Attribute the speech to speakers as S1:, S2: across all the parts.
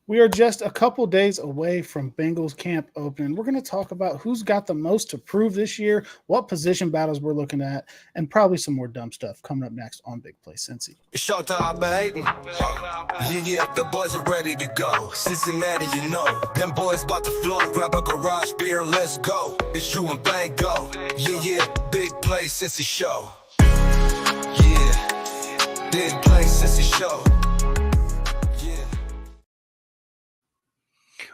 S1: We are just a couple days away from Bengals camp opening. We're going to talk about who's got the most to prove this year, what position battles we're looking at, and probably some more dumb stuff coming up next on Big Play Cincy.
S2: It's showtime, baby. Yeah, the boys are ready to go. Cincinnati, you know. Them boys about to flow. Grab a garage beer, let's go. It's you and Bango. Yeah, Big Play Cincy Show. Yeah, Big Play Cincy Show.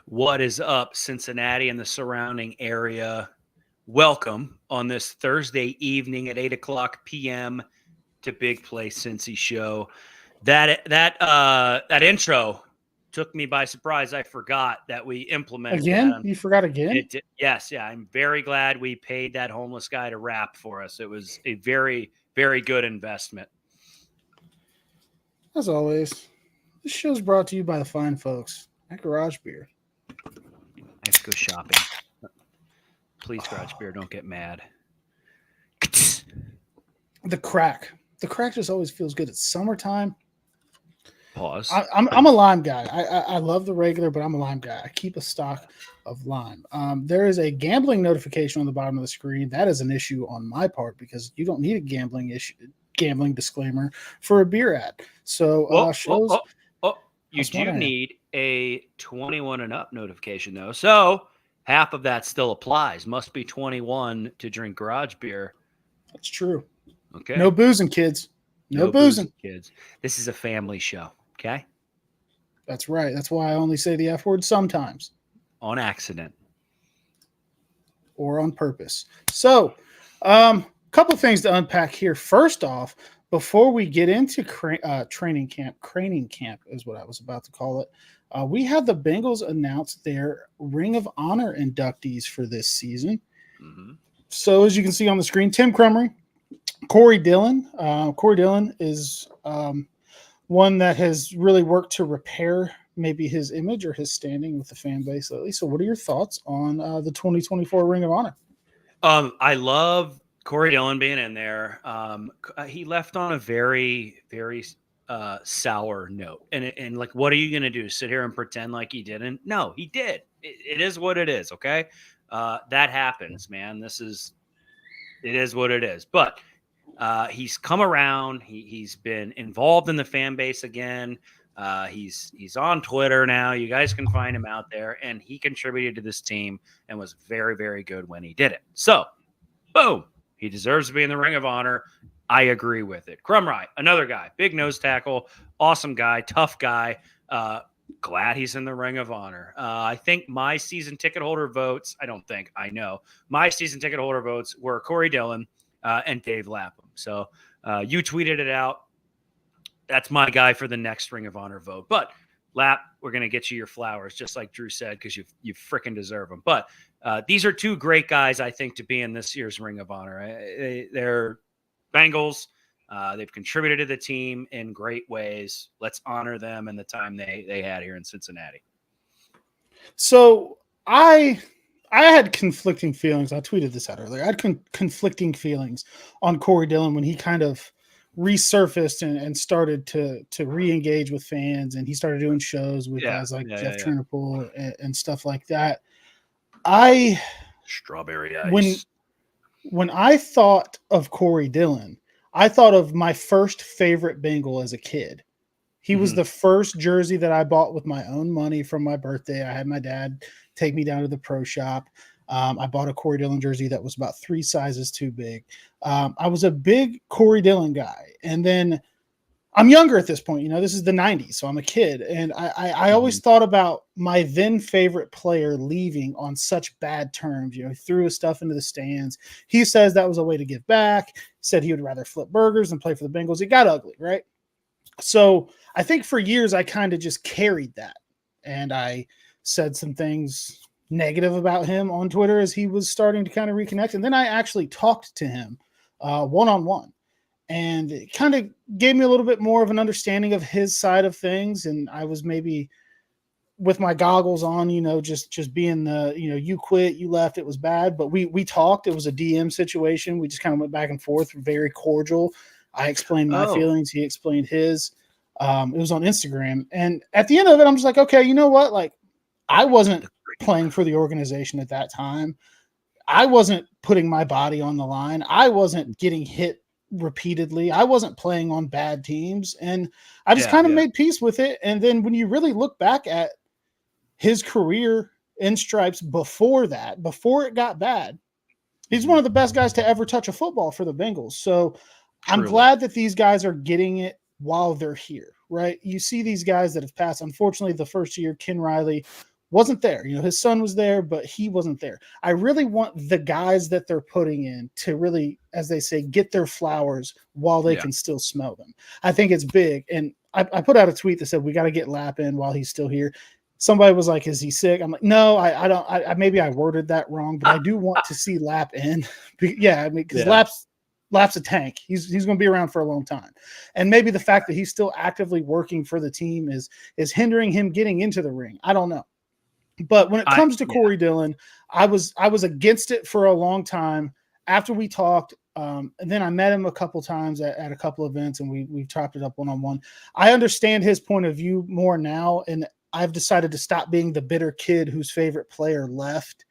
S3: What is up, Cincinnati and the surrounding area? Welcome on this Thursday evening at 8 o'clock p.m. to Big Play Cincy Show. That intro took me by surprise. I forgot that we implemented
S1: again.
S3: That.
S1: You forgot again?
S3: Yes. I'm very glad we paid that homeless guy to rap for us. It was a very, very good investment.
S1: As always, this show's brought to you by the fine folks at Garage Beer.
S3: I have to go shopping. Please, Garage Beer, don't get mad.
S1: The crack just always feels good. It's summertime.
S3: Pause.
S1: I'm a lime guy. I love the regular, but I'm a lime guy. I keep a stock of lime. There is a gambling notification on the bottom of the screen. That is an issue on my part because you don't need a gambling disclaimer for a beer ad. So
S3: you do need a 21 and up notification though. So half of that still applies. Must be 21 to drink garage beer.
S1: That's true.
S3: Okay.
S1: No boozing, kids. No boozing,
S3: kids. This is a family show. Okay.
S1: That's right. That's why I only say the F word sometimes.
S3: On accident.
S1: Or on purpose. So, couple things to unpack here. First off, before we get into training camp is what I was about to call it. We had the Bengals announce their Ring of Honor inductees for this season.
S3: Mm-hmm.
S1: So as you can see on the screen, Tim Crumry, Corey Dillon. Corey Dillon is one that has really worked to repair maybe his image or his standing with the fan base lately. So what are your thoughts on the 2024 Ring of Honor?
S3: I love Corey Dillon being in there. He left on a very, very sour note. And like, what are you going to do? Sit here and pretend like he didn't? No, he did. It is what it is. Okay. That happens, man. It is what it is. But he's come around. He's been involved in the fan base again. He's on Twitter now. You guys can find him out there. And he contributed to this team and was very, very good when he did it. So, boom. He deserves to be in the Ring of Honor. I agree with it. Crumry, another guy, big nose tackle, awesome guy, tough guy. Glad he's in the Ring of Honor. I think my season ticket holder votes, I know. My season ticket holder votes were Corey Dillon and Dave Lapham. So you tweeted it out. That's my guy for the next Ring of Honor vote. But Lap, we're going to get you your flowers, just like Drew said, because you freaking deserve them. But these are two great guys, I think, to be in this year's Ring of Honor. They're Bengals. They've contributed to the team in great ways. Let's honor them and the time they had here in Cincinnati.
S1: So I had conflicting feelings. I tweeted this out earlier. I had conflicting feelings on Corey Dillon when he kind of resurfaced and started to re-engage with fans, and he started doing shows with guys like Jeff Turnbull and stuff like that.
S3: Strawberry ice.
S1: When I thought of Corey Dillon, I thought of my first favorite Bengal as a kid. He was the first jersey that I bought with my own money from my birthday. I had my dad take me down to the pro shop. I bought a Corey Dillon jersey that was about 3 sizes too big. I was a big Corey Dillon guy. And then I'm younger at this point. This is the 90s, so I'm a kid. And I always thought about my then favorite player leaving on such bad terms. He threw his stuff into the stands. He says that was a way to give back, said he would rather flip burgers than play for the Bengals. It got ugly, right? So I think for years I kind of just carried that. And I said some things negative about him on Twitter as he was starting to kind of reconnect. And then I actually talked to him one-on-one. And it kind of gave me a little bit more of an understanding of his side of things. And I was maybe with my goggles on, just being the, you quit, you left, it was bad. But we talked. It was a DM situation. We just kind of went back and forth, very cordial. I explained my feelings. He explained his. It was on Instagram. And at the end of it, I'm just like, okay, you know what? Like, I wasn't playing for the organization at that time. I wasn't putting my body on the line. I wasn't getting hit repeatedly. I wasn't playing on bad teams. And I just kind of made peace with it. And then when you really look back at his career in stripes before that, before it got bad, he's one of the best guys to ever touch a football for the Bengals. So I'm glad that these guys are getting it while they're here, right? You see these guys that have passed. Unfortunately, the first year, Ken Riley wasn't there. You know, his son was there, but he wasn't there. I really want the guys that they're putting in to really, as they say, get their flowers while they can still smell them. I think it's big. And I put out a tweet that said, we got to get Lap in while he's still here. Somebody was like, is he sick? I'm like, no, I don't. Maybe I worded that wrong, but I do want to see Lap in. Yeah, I mean, because Lap's a tank. He's going to be around for a long time. And maybe the fact that he's still actively working for the team is hindering him getting into the ring. I don't know. But when it comes to Corey Dillon, I was against it for a long time. After we talked, and then I met him a couple times at a couple events, and we've chopped it up one-on-one. I understand his point of view more now, and I've decided to stop being the bitter kid whose favorite player left.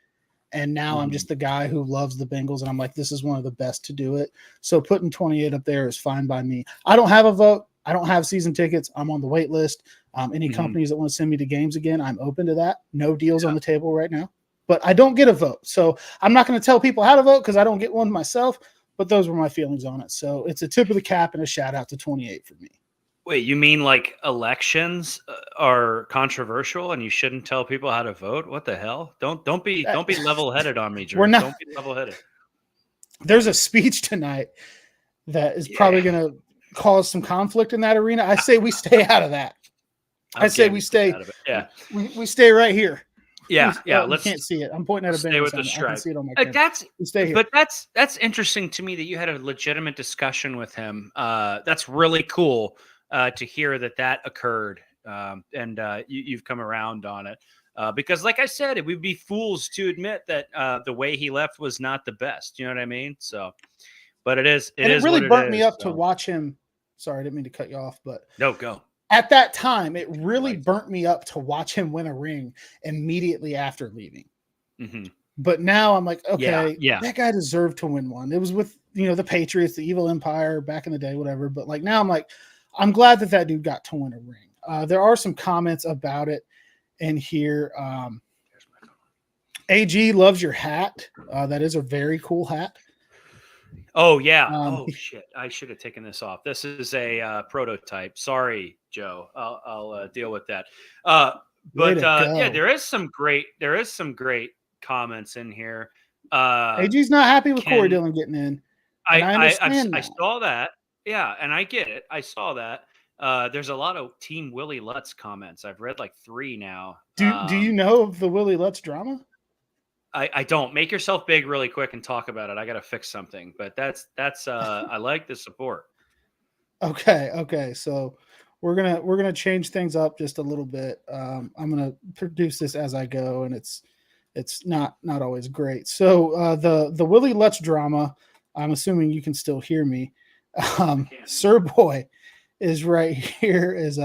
S1: And now I'm just the guy who loves the Bengals, and I'm like, this is one of the best to do it. So putting 28 up there is fine by me. I don't have a vote. I don't have season tickets. I'm on the wait list. Any companies that want to send me to games again, I'm open to that. No deals on the table right now. But I don't get a vote. So I'm not going to tell people how to vote because I don't get one myself. But those were my feelings on it. So it's a tip of the cap and a shout out to 28 for me.
S3: Wait, you mean like elections are controversial and you shouldn't tell people how to vote? What the hell? Don't be level-headed on me, Drew.
S1: We're not,
S3: don't be level-headed.
S1: There's a speech tonight that is probably going to cause some conflict in that arena. I say we stay out of that. I say we stay out of it. Yeah. We stay right here.
S3: Yeah.
S1: You can't see it. I'm pointing at a
S3: stay with the stripe. I can
S1: see it on my camera. Stay here.
S3: But that's interesting to me that you had a legitimate discussion with him. That's really cool to hear that occurred. And you've come around on it. Because like I said, we'd be fools to admit that the way he left was not the best. You know what I mean? So, but it is. It
S1: really burnt me up to watch him. Sorry, I didn't mean to cut you off, but
S3: no, go.
S1: At that time, it really burnt me up to watch him win a ring immediately after leaving. Mm-hmm. But now I'm like, okay, that guy deserved to win one. It was with, the Patriots, the evil empire back in the day, whatever. But like now I'm like, I'm glad that dude got to win a ring. There are some comments about it in here. AG loves your hat. That is a very cool hat.
S3: Oh, yeah. Oh, shit. I should have taken this off. This is a prototype. Sorry, Joe. I'll deal with that. But there is some great comments in here.
S1: AG's not happy with Corey Dillon getting in.
S3: I saw that. Yeah, and I get it. I saw that. There's a lot of Team Willie Lutz comments. I've read like 3 now.
S1: Do you know of the Willie Lutz drama?
S3: I don't. Make yourself big really quick and talk about it. I got to fix something, but that's I like the support.
S1: Okay. So we're gonna change things up just a little bit. I'm gonna produce this as I go, and it's not always great. So the Willie Lutz drama. I'm assuming you can still hear me. Sir Boy is right here. Is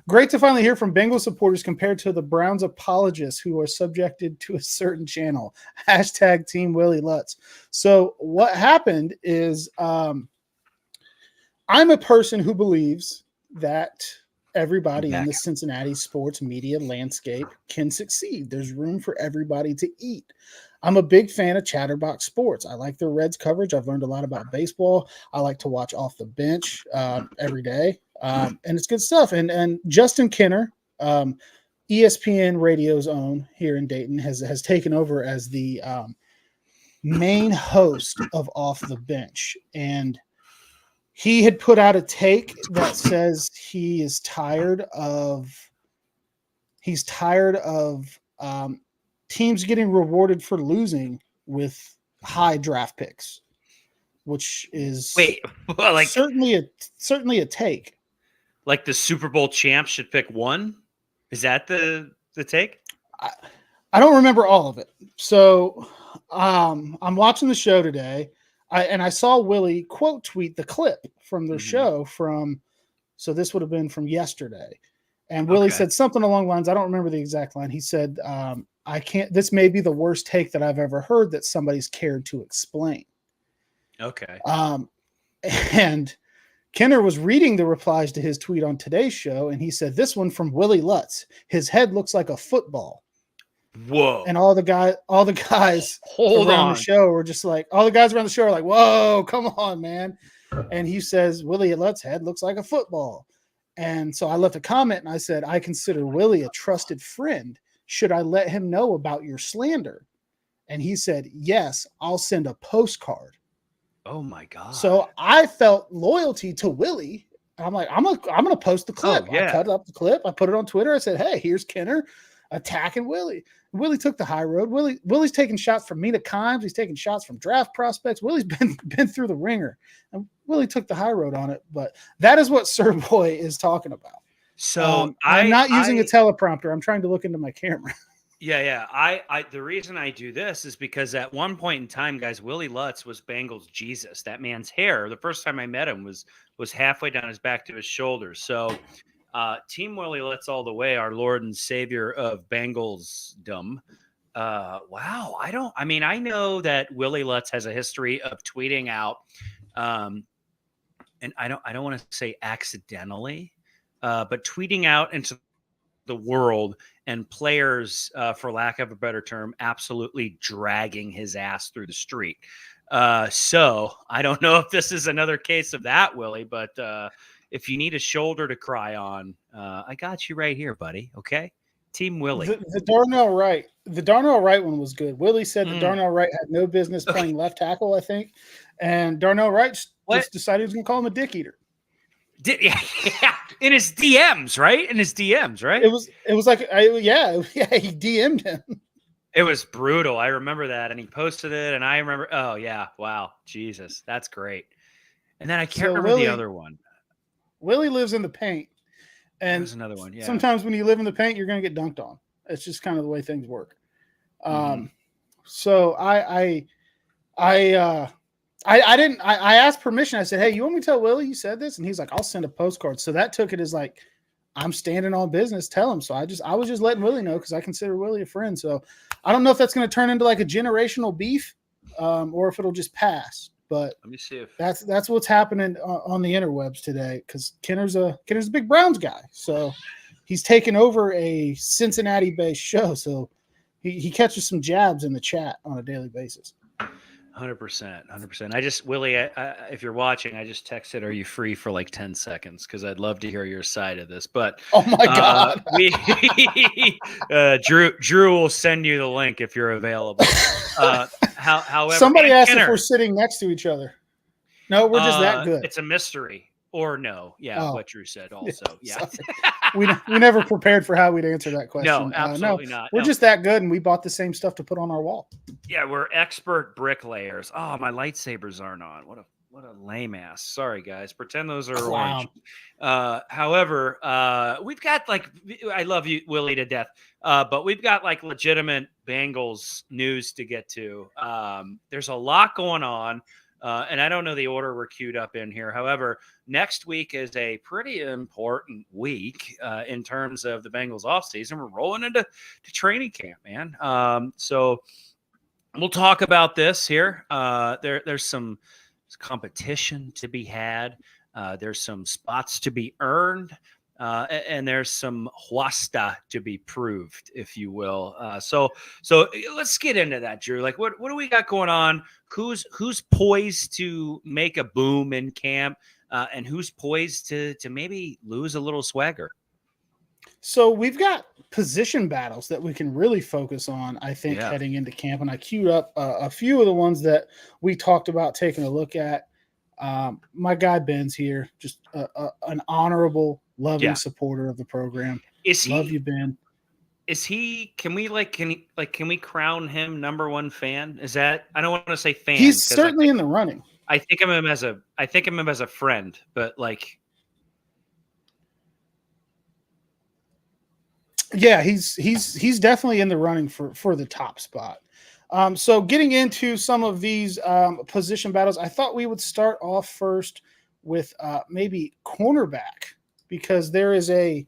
S1: great to finally hear from Bengals supporters compared to the Browns apologists who are subjected to a certain channel. # Team Willie Lutz. So what happened is I'm a person who believes that everybody in the Cincinnati sports media landscape can succeed. There's room for everybody to eat. I'm a big fan of Chatterbox Sports. I like their Reds coverage. I've learned a lot about baseball. I like to watch Off the Bench every day, and it's good stuff. And Justin Kenner, ESPN Radio's own here in Dayton, has taken over as the main host of Off the Bench. And he had put out a take that says he's tired of teams getting rewarded for losing with high draft picks, which is certainly a take.
S3: Like the Super Bowl champs should pick 1. Is that the take?
S1: I don't remember all of it. So I'm watching the show today. I saw Willie quote tweet the clip from their show from So this would have been from yesterday. And Willie
S3: Okay.
S1: said something along the lines, I don't remember the exact line. He said, I can't, this may be the worst take that I've ever heard that somebody's cared to explain.
S3: Okay.
S1: And Kenner was reading the replies to his tweet on today's show, and he said, this one from Willie Lutz. His head looks like a football.
S3: Whoa.
S1: And all the guys
S3: Hold
S1: around
S3: on.
S1: the show were just like, all the guys around the show are like, whoa, come on, man. And he says, Willie Lutz's head looks like a football. And so I left a comment and I said, I consider Willie a trusted friend. Should I let him know about your slander? And he said, yes, I'll send a postcard.
S3: Oh my God.
S1: So I felt loyalty to Willie. I'm like, I'm gonna post the clip.
S3: Oh, yeah.
S1: I cut up the clip. I put it on Twitter. I said, hey, here's Kenner attacking Willie. Willie took the high road. Willie's taking shots from Mina Kimes. He's taking shots from draft prospects. Willie's been through the ringer, and Willie took the high road on it. But that is what Sir Boy is talking about.
S3: So
S1: I'm not using a teleprompter. I'm trying to look into my camera.
S3: Yeah. I the reason I do this is because at one point in time, guys, Willie Lutz was Bengals Jesus. That man's hair, the first time I met him, was halfway down his back to his shoulders. So Team Willie Lutz all the way, our Lord and Savior of Bengalsdom. Wow. I know that Willie Lutz has a history of tweeting out, and I don't want to say accidentally, but tweeting out into the world and players, for lack of a better term, absolutely dragging his ass through the street. So I don't know if this is another case of that, Willie, but if you need a shoulder to cry on, I got you right here, buddy. Okay. Team Willie.
S1: The Darnell Wright one was good. Willie said that Darnell Wright had no business playing left tackle, I think. And Darnell Wright just decided he was going to call him a dick eater.
S3: Yeah, in his DMs, right?
S1: It was like, he DM'd him.
S3: It was brutal. I remember that, and he posted it, and I remember. Oh yeah, wow, Jesus, that's great. And then I can't remember the other one.
S1: Willie lives in the paint, and
S3: there's another one. Yeah.
S1: Sometimes when you live in the paint, you're going to get dunked on. It's just kind of the way things work. So I asked permission. I said, hey, you want me to tell Willie you said this? And he's like, I'll send a postcard. So that took it as like, I'm standing on business. Tell him. So I was just letting Willie know because I consider Willie a friend. So I don't know if that's going to turn into like a generational beef, or if it'll just pass. But
S3: let me see if
S1: that's what's happening on the interwebs today. Because Kenner's a big Browns guy, so he's taken over a Cincinnati-based show. So he catches some jabs in the chat on a daily basis.
S3: 100%. I just, Willie, if you're watching, I just texted, are you free for like 10 seconds? Because I'd love to hear your side of this. But
S1: oh my God,
S3: Drew will send you the link if you're available. However,
S1: somebody asked
S3: Kenner,
S1: if we're sitting next to each other. No, we're just that good.
S3: It's a mystery. Or no. Yeah, what Drew said also. Yeah.
S1: we never prepared for how we'd answer that question.
S3: No, absolutely not.
S1: We're just that good, and we bought the same stuff to put on our wall.
S3: Yeah, we're expert bricklayers. Oh, my lightsabers aren't on. What a lame ass. Sorry, guys. Pretend those are orange. However, we've got like, I love you, Willie, to death. But we've got like legitimate Bengals news to get to. There's a lot going on. And I don't know the order we're queued up in here. However, next week is a pretty important week in terms of the Bengals offseason. We're rolling into training camp, man. So we'll talk about this here. There's some competition to be had. There's some spots to be earned. And there's some huasta to be proved, if you will. So let's get into that, Drew. Like, what do we got going on? Who's poised to make a boom in camp, and who's poised to maybe lose a little swagger?
S1: So we've got position battles that we can really focus on, I think, heading into camp. And I queued up a few of the ones that we talked about taking a look at. My guy Ben's here, just an honorable, loving supporter of the program. Love you, Ben.
S3: Is he? Can we crown him number one fan? Is that? I don't want to say fan.
S1: He's certainly in the running.
S3: I think of him as a friend, but like,
S1: yeah, he's definitely in the running for the top spot. So getting into some of these position battles, I thought we would start off first with maybe cornerback. because there is a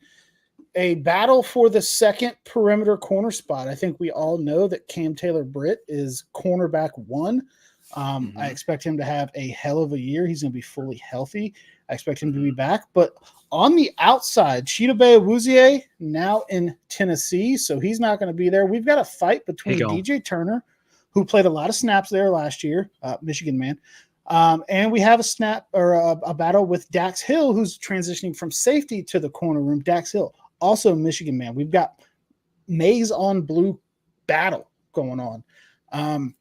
S1: battle for the second perimeter corner spot. I think we all know that Cam Taylor-Britt is cornerback 1. I expect him to have a hell of a year. He's going to be fully healthy. I expect him to be back. But on the outside, Chidobe Awuzie now in Tennessee, so he's not going to be there. We've got a fight between DJ Turner, who played a lot of snaps there last year, Michigan man, and we have a battle with Dax Hill, who's transitioning from safety to the corner room. Dax Hill, also Michigan man. We've got maize on blue battle going on.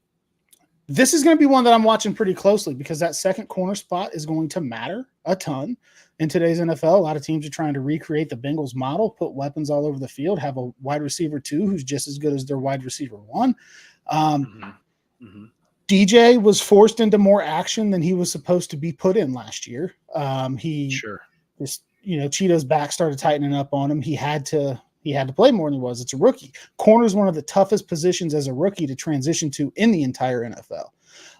S1: This is going to be one that I'm watching pretty closely because that second corner spot is going to matter a ton in today's NFL. A lot of teams are trying to recreate the Bengals model, put weapons all over the field, have a wide receiver 2 who's just as good as their wide receiver 1. DJ was forced into more action than he was supposed to be put in last year. Cheeto's back started tightening up on him. He had to play more than he was. It's a rookie. Corner is one of the toughest positions as a rookie to transition to in the entire NFL.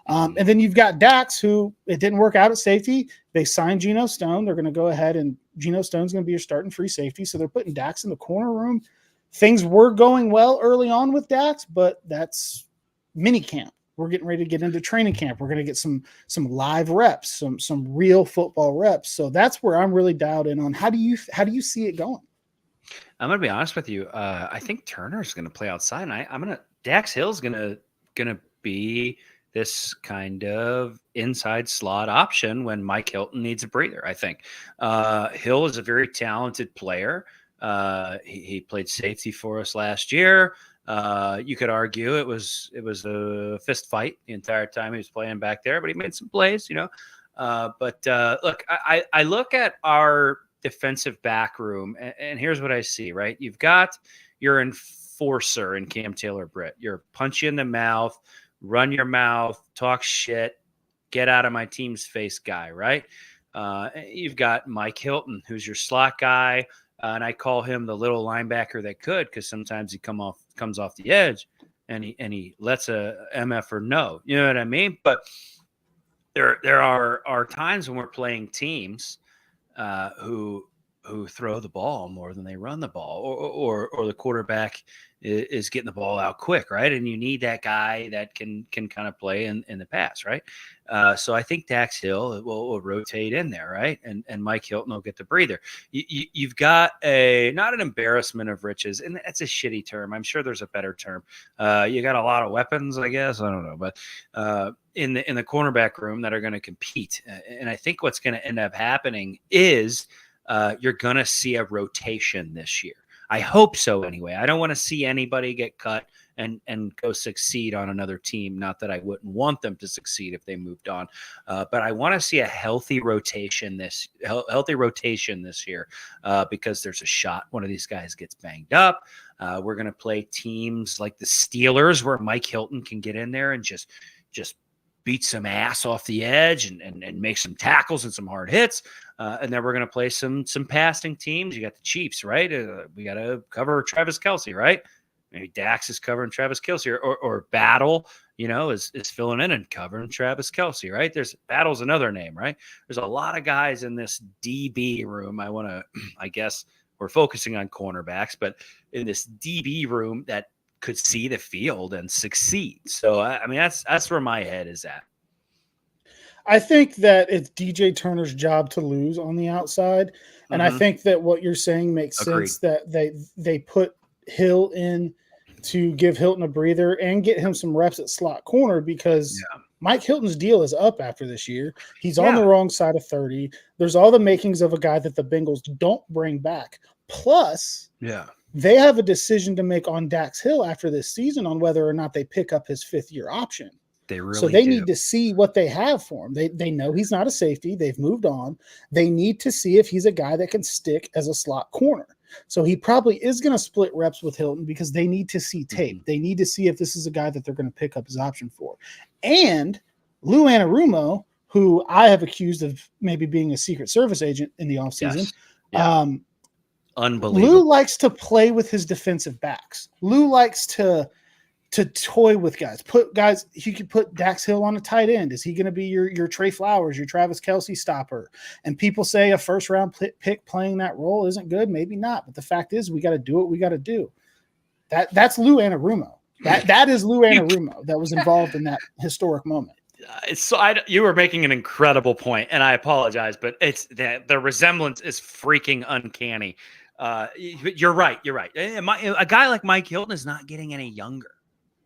S1: And then you've got Dax, who it didn't work out at safety. They signed Geno Stone. They're going to go ahead and Geno Stone's going to be your starting free safety. So they're putting Dax in the corner room. Things were going well early on with Dax, but that's mini camp. We're getting ready to get into training camp. We're going to get some live reps, some real football reps. So that's where I'm really dialed in on how do you see it going?
S3: I'm going to be honest with you. I think Turner's going to play outside, and Dax Hill's going to be this kind of inside slot option when Mike Hilton needs a breather. I think Hill is a very talented player. He played safety for us last year. You could argue it was a fist fight the entire time he was playing back there, but he made some plays, Look, I look at our defensive back room, and here's what I see, right? You've got your enforcer in Cam Taylor-Britt. You're punch you in the mouth, run your mouth, talk shit, get out of my team's face guy, right? You've got Mike Hilton, who's your slot guy, and I call him the little linebacker that could, because sometimes he comes off the edge and he lets a MF or no, you know what I mean? But there are times when we're playing teams who throw the ball more than they run the ball, or the quarterback is getting the ball out quick, right? And you need that guy that can kind of play in the pass, right? So I think Dax Hill will rotate in there, right? And Mike Hilton will get the breather. You've got not an embarrassment of riches, and that's a shitty term. I'm sure there's a better term. You got a lot of weapons, I guess. I don't know, but in the cornerback room that are going to compete, and I think what's going to end up happening is you're going to see a rotation this year. I hope so anyway. I don't want to see anybody get cut and go succeed on another team. Not that I wouldn't want them to succeed if they moved on, but I want to see a healthy rotation this year because there's a shot one of these guys gets banged up. We're going to play teams like the Steelers where Mike Hilton can get in there and just beat some ass off the edge and make some tackles and some hard hits. And then we're going to play some passing teams. You got the Chiefs, right? We got to cover Travis Kelce, right? Maybe Dax is covering Travis Kelce or Battle, is filling in and covering Travis Kelce, right? Battle's another name, right? There's a lot of guys in this DB room. I guess we're focusing on cornerbacks, but in this DB room that could see the field and succeed. So, that's where my head is at.
S1: I think that it's DJ Turner's job to lose on the outside. And I think that what you're saying makes sense, that they put Hill in to give Hilton a breather and get him some reps at slot corner because Mike Hilton's deal is up after this year. He's on the wrong side of 30. There's all the makings of a guy that the Bengals don't bring back. Plus, they have a decision to make on Dax Hill after this season on whether or not they pick up his 5th-year option. They need to see what they have for him. They know he's not a safety. They've moved on. They need to see if he's a guy that can stick as a slot corner. So he probably is going to split reps with Hilton because they need to see tape. They need to see if this is a guy that they're going to pick up his option for. And Lou Anarumo, who I have accused of maybe being a Secret Service agent in the offseason.
S3: Unbelievable.
S1: Lou likes to play with his defensive backs. Lou likes to to toy with guys. He could put Dax Hill on a tight end. Is he going to be your Trey Flowers, your Travis Kelce stopper? And people say a first round pick playing that role isn't good. Maybe not. But the fact is, we got to do what we got to do. That's Lou Anarumo. That is Lou Anarumo that was involved in that historic moment.
S3: You were making an incredible point, and I apologize, but it's the resemblance is freaking uncanny. You're right. A guy like Mike Hilton is not getting any younger.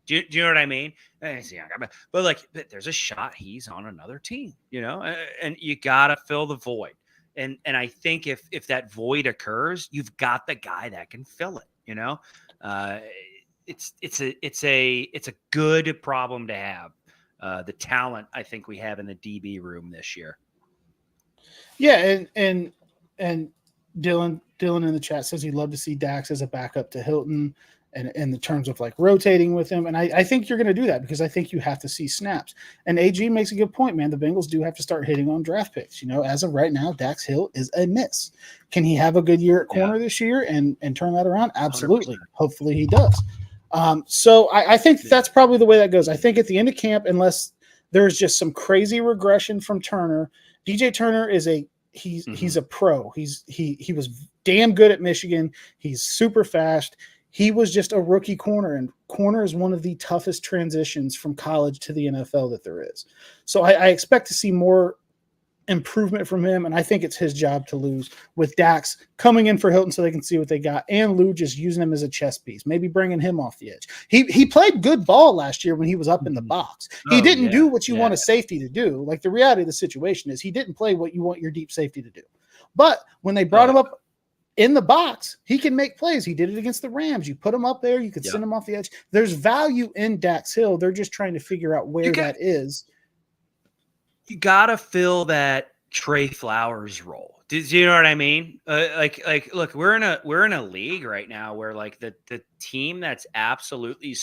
S3: Do you know what I mean? But there's a shot he's on another team, and you gotta fill the void. And I think if that void occurs, you've got the guy that can fill it. It's a good problem to have. The talent I think we have in the DB room this year.
S1: Yeah, and Dylan in the chat says he'd love to see Dax as a backup to Hilton, and in the terms of rotating with him. And I think you're going to do that because I think you have to see snaps. And AG makes a good point, man. The Bengals do have to start hitting on draft picks. As of right now, Dax Hill is a miss. Can he have a good year at corner this year and turn that around? Absolutely. 100%. Hopefully he does. So I think that's probably the way that goes. I think at the end of camp, unless there's just some crazy regression from Turner, DJ Turner is he's a pro. He was damn good at Michigan. He's super fast. He was just a rookie corner, and corner is one of the toughest transitions from college to the NFL that there is. So I expect to see more improvement from him, and I think it's his job to lose with Dax coming in for Hilton so they can see what they got, and Lou just using him as a chess piece, maybe bringing him off the edge. He played good ball last year when he was up in the box. He didn't do what you want a safety to do. The reality of the situation is he didn't play what you want your deep safety to do. But when they brought him up in the box, he can make plays. He did it against the Rams. You put him up there, you could send him off the edge. There's value in Dax Hill. They're just trying to figure out where that is.
S3: You gotta fill that Trey Flowers role. Do you know what I mean? Look, we're in a league right now where the team that's absolutely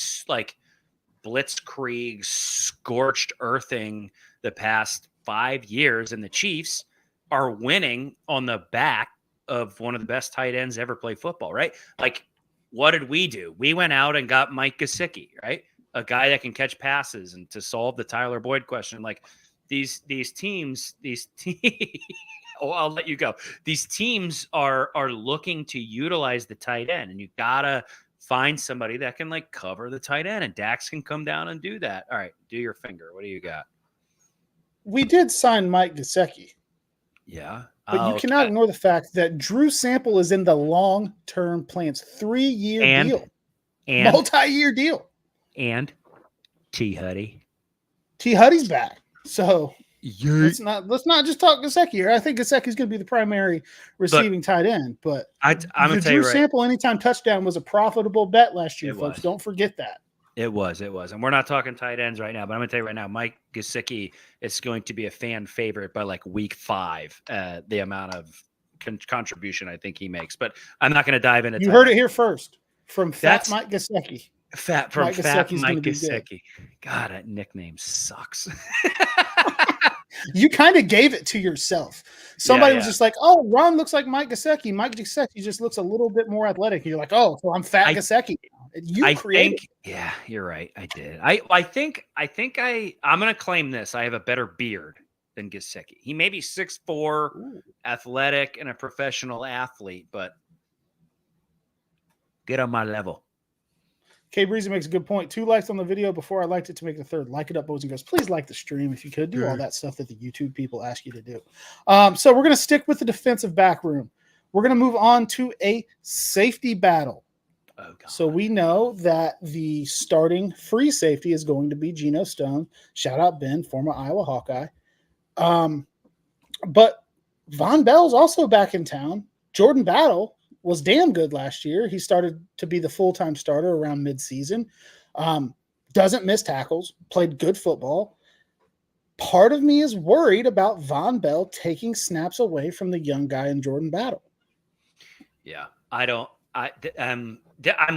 S3: blitzkrieg scorched earthing the past 5 years, and the Chiefs are winning on the back of one of the best tight ends ever play football, right? What did we do? We went out and got Mike Gesicki, right? A guy that can catch passes and to solve the Tyler Boyd question. These teams, oh, I'll let you go. These teams are looking to utilize the tight end, and you gotta find somebody that can cover the tight end, and Dax can come down and do that. All right, do your finger. What do you got?
S1: We did sign Mike Gesicki.
S3: Yeah.
S1: But you cannot ignore the fact that Drew Sample is in the long-term plans, 3-year deal, multi-year deal.
S3: And T. Huddy.
S1: T. Huddy's back. So let's not just talk Gesicki here. I think Gesicki's going to be the primary receiving tight end. But
S3: I'm going to tell you
S1: Drew Sample anytime touchdown was a profitable bet last year, folks. Don't forget that.
S3: It was. And we're not talking tight ends right now, but I'm going to tell you right now, Mike Gesicki is going to be a fan favorite by week 5, the amount of contribution I think he makes. But I'm not going to dive into
S1: You heard it here first from Fat Mike Gesicki.
S3: Fat Mike Gesicki. God, that nickname sucks.
S1: You kind of gave it to yourself. Somebody was just like, "Oh, Ron looks like Mike Gesicki. Mike Gesicki just looks a little bit more athletic." And you're like, "Oh, so I'm Fat Gesicki." You created.
S3: Yeah, you're right. I did. I think I'm going to claim this. I have a better beard than Gesicki. He may be 6'4", athletic, and a professional athlete, but get on my level.
S1: K Breezy makes a good point. 2 likes on the video before I liked it to make the 3rd. Like it up, boys and girls. Please like the stream if you could. Do all that stuff that the YouTube people ask you to do. So we're going to stick with the defensive back room. We're going to move on to a safety battle. Oh, God. So we know that the starting free safety is going to be Geno Stone. Shout out Ben, former Iowa Hawkeye. But Von Bell's also back in town. Jordan Battle was damn good last year. He started to be the full-time starter around midseason. Doesn't miss tackles, played good football. Part of me is worried about Von Bell taking snaps away from the young guy in Jordan Battle.
S3: Yeah, I'm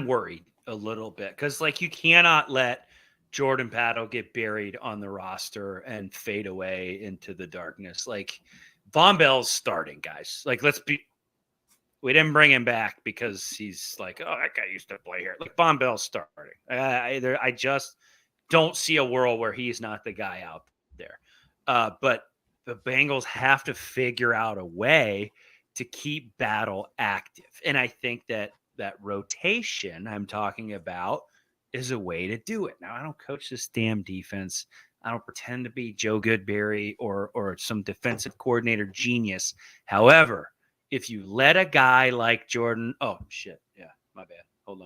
S3: worried a little bit because you cannot let Jordan Battle get buried on the roster and fade away into the darkness. Von Bell's starting, guys. We didn't bring him back because he's like, oh, that guy used to play here. Like Von Bell's starting. I just don't see a world where he's not the guy out there. But the Bengals have to figure out a way to keep Battle active. And I think that rotation I'm talking about is a way to do it. Now, I don't coach this damn defense. I don't pretend to be Joe Goodberry or some defensive coordinator genius. However, if you let a guy like Jordan, oh shit, yeah, my bad. Hold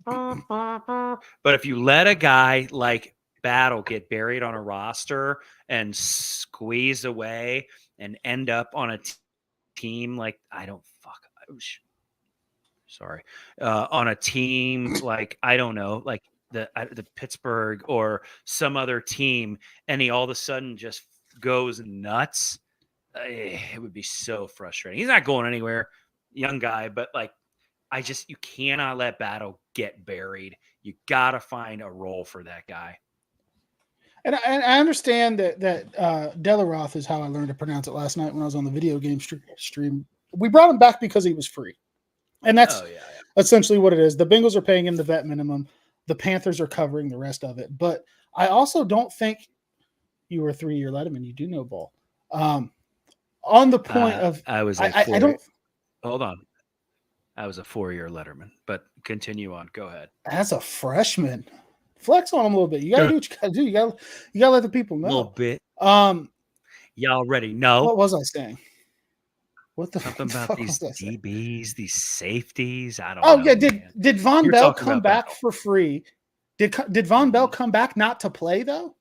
S3: on. But if you let a guy like Battle get buried on a roster and squeeze away and end up on a team like on a team like I don't know, like the Pittsburgh or some other team, and he all of a sudden just goes nuts. It would be so frustrating. He's not going anywhere, young guy, but like you cannot let Battle get buried. You got to find a role for that guy.
S1: And I understand that Delaroth is how I learned to pronounce it last night when I was on the video game stream. We brought him back because he was free. And that's essentially what it is. The Bengals are paying him the vet minimum. The Panthers are covering the rest of it. But I also don't think you were a 3-year Letterman. You do know ball. On the point of
S3: I was
S1: I don't
S3: hold on. I was a 4-year Letterman, but continue on. Go ahead.
S1: As a freshman, flex on him a little bit. You gotta do what you gotta do. You gotta let the people know.
S3: A little bit. You already know.
S1: What was I saying?
S3: Something about these DBs, these safeties. I don't know.
S1: Oh yeah, did Von Bell come back for free? Did Von Bell come back not to play though?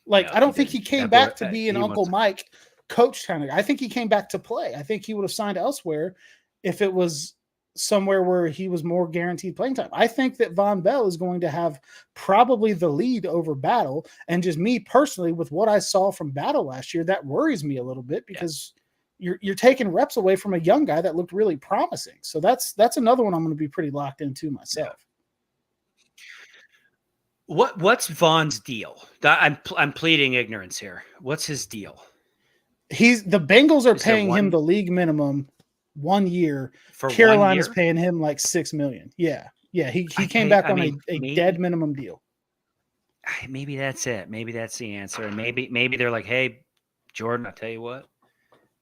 S1: Like no, I don't think he came back to be an Uncle Mike coach kind of guy. I think he came back to play. I think he would have signed elsewhere if it was somewhere where he was more guaranteed playing time. I think that Von Bell is going to have probably the lead over Battle. And just me personally, with what I saw from Battle last year, that worries me a little bit because you're taking reps away from a young guy that looked really promising. So that's another one I'm going to be pretty locked into myself.
S3: What's Von's deal? I'm pleading ignorance here. What's his deal?
S1: The Bengals are paying him the league minimum 1 year. For Carolina's paying him like $6 million. Yeah. He came back on a dead minimum deal.
S3: Maybe that's it. Maybe that's the answer. And maybe they're like, hey, Jordan, I'll tell you what.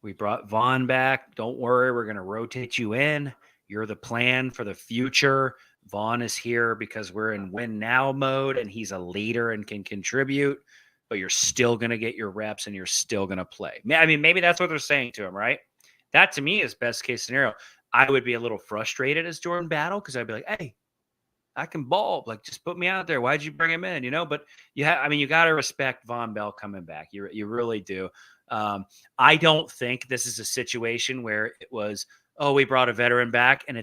S3: We brought Von back. Don't worry. We're going to rotate you in. You're the plan for the future. Von is here because we're in win now mode and he's a leader and can contribute, but you're still going to get your reps and you're still going to play. I mean, maybe that's what they're saying to him, right? That to me is best case scenario. I would be a little frustrated as Jordan Battle because I'd be like, hey, I can ball. Like, just put me out there. Why'd you bring him in? But you got to respect Von Bell coming back. You really do. I don't think this is a situation where it was, oh, we brought a veteran back and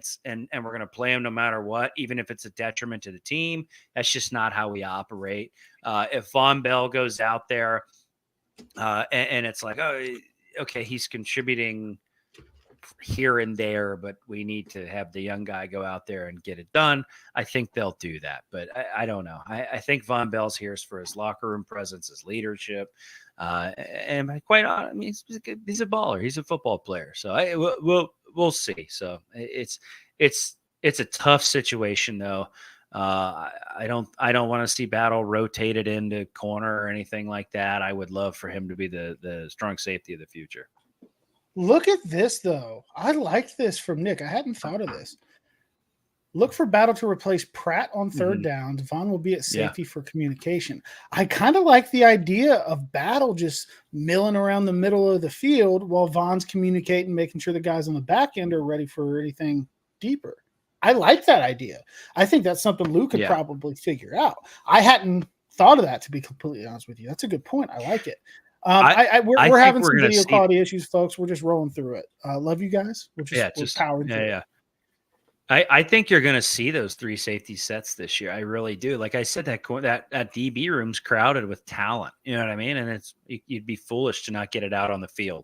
S3: we're going to play him no matter what, even if it's a detriment to the team. That's just not how we operate. If Von Bell goes out there and it's like, oh, okay, he's contributing here and there, but we need to have the young guy go out there and get it done. I think they'll do that, but I don't know. I think Von Bell's here for his locker room presence, his leadership. And quite honest, he's a baller. He's a football player. So we'll see. So it's a tough situation though. I don't want to see Battle rotated into corner or anything like that. I would love for him to be the strong safety of the future.
S1: Look at this though. I like this from Nick. I hadn't thought of this. Look for Battle to replace Pratt on third downs. Von will be at safety for communication. I kind of like the idea of Battle just milling around the middle of the field while Von's communicating, making sure the guys on the back end are ready for anything deeper. I like that idea. I think that's something Lou could probably figure out. I hadn't thought of that, to be completely honest with you. That's a good point. I like it. We're having some video quality issues, folks. We're just rolling through it. Love you guys. We're just powering through it.
S3: I think you're going to see those 3 safety sets this year. I really do. Like I said, that DB room's crowded with talent. You know what I mean? And you'd be foolish to not get it out on the field.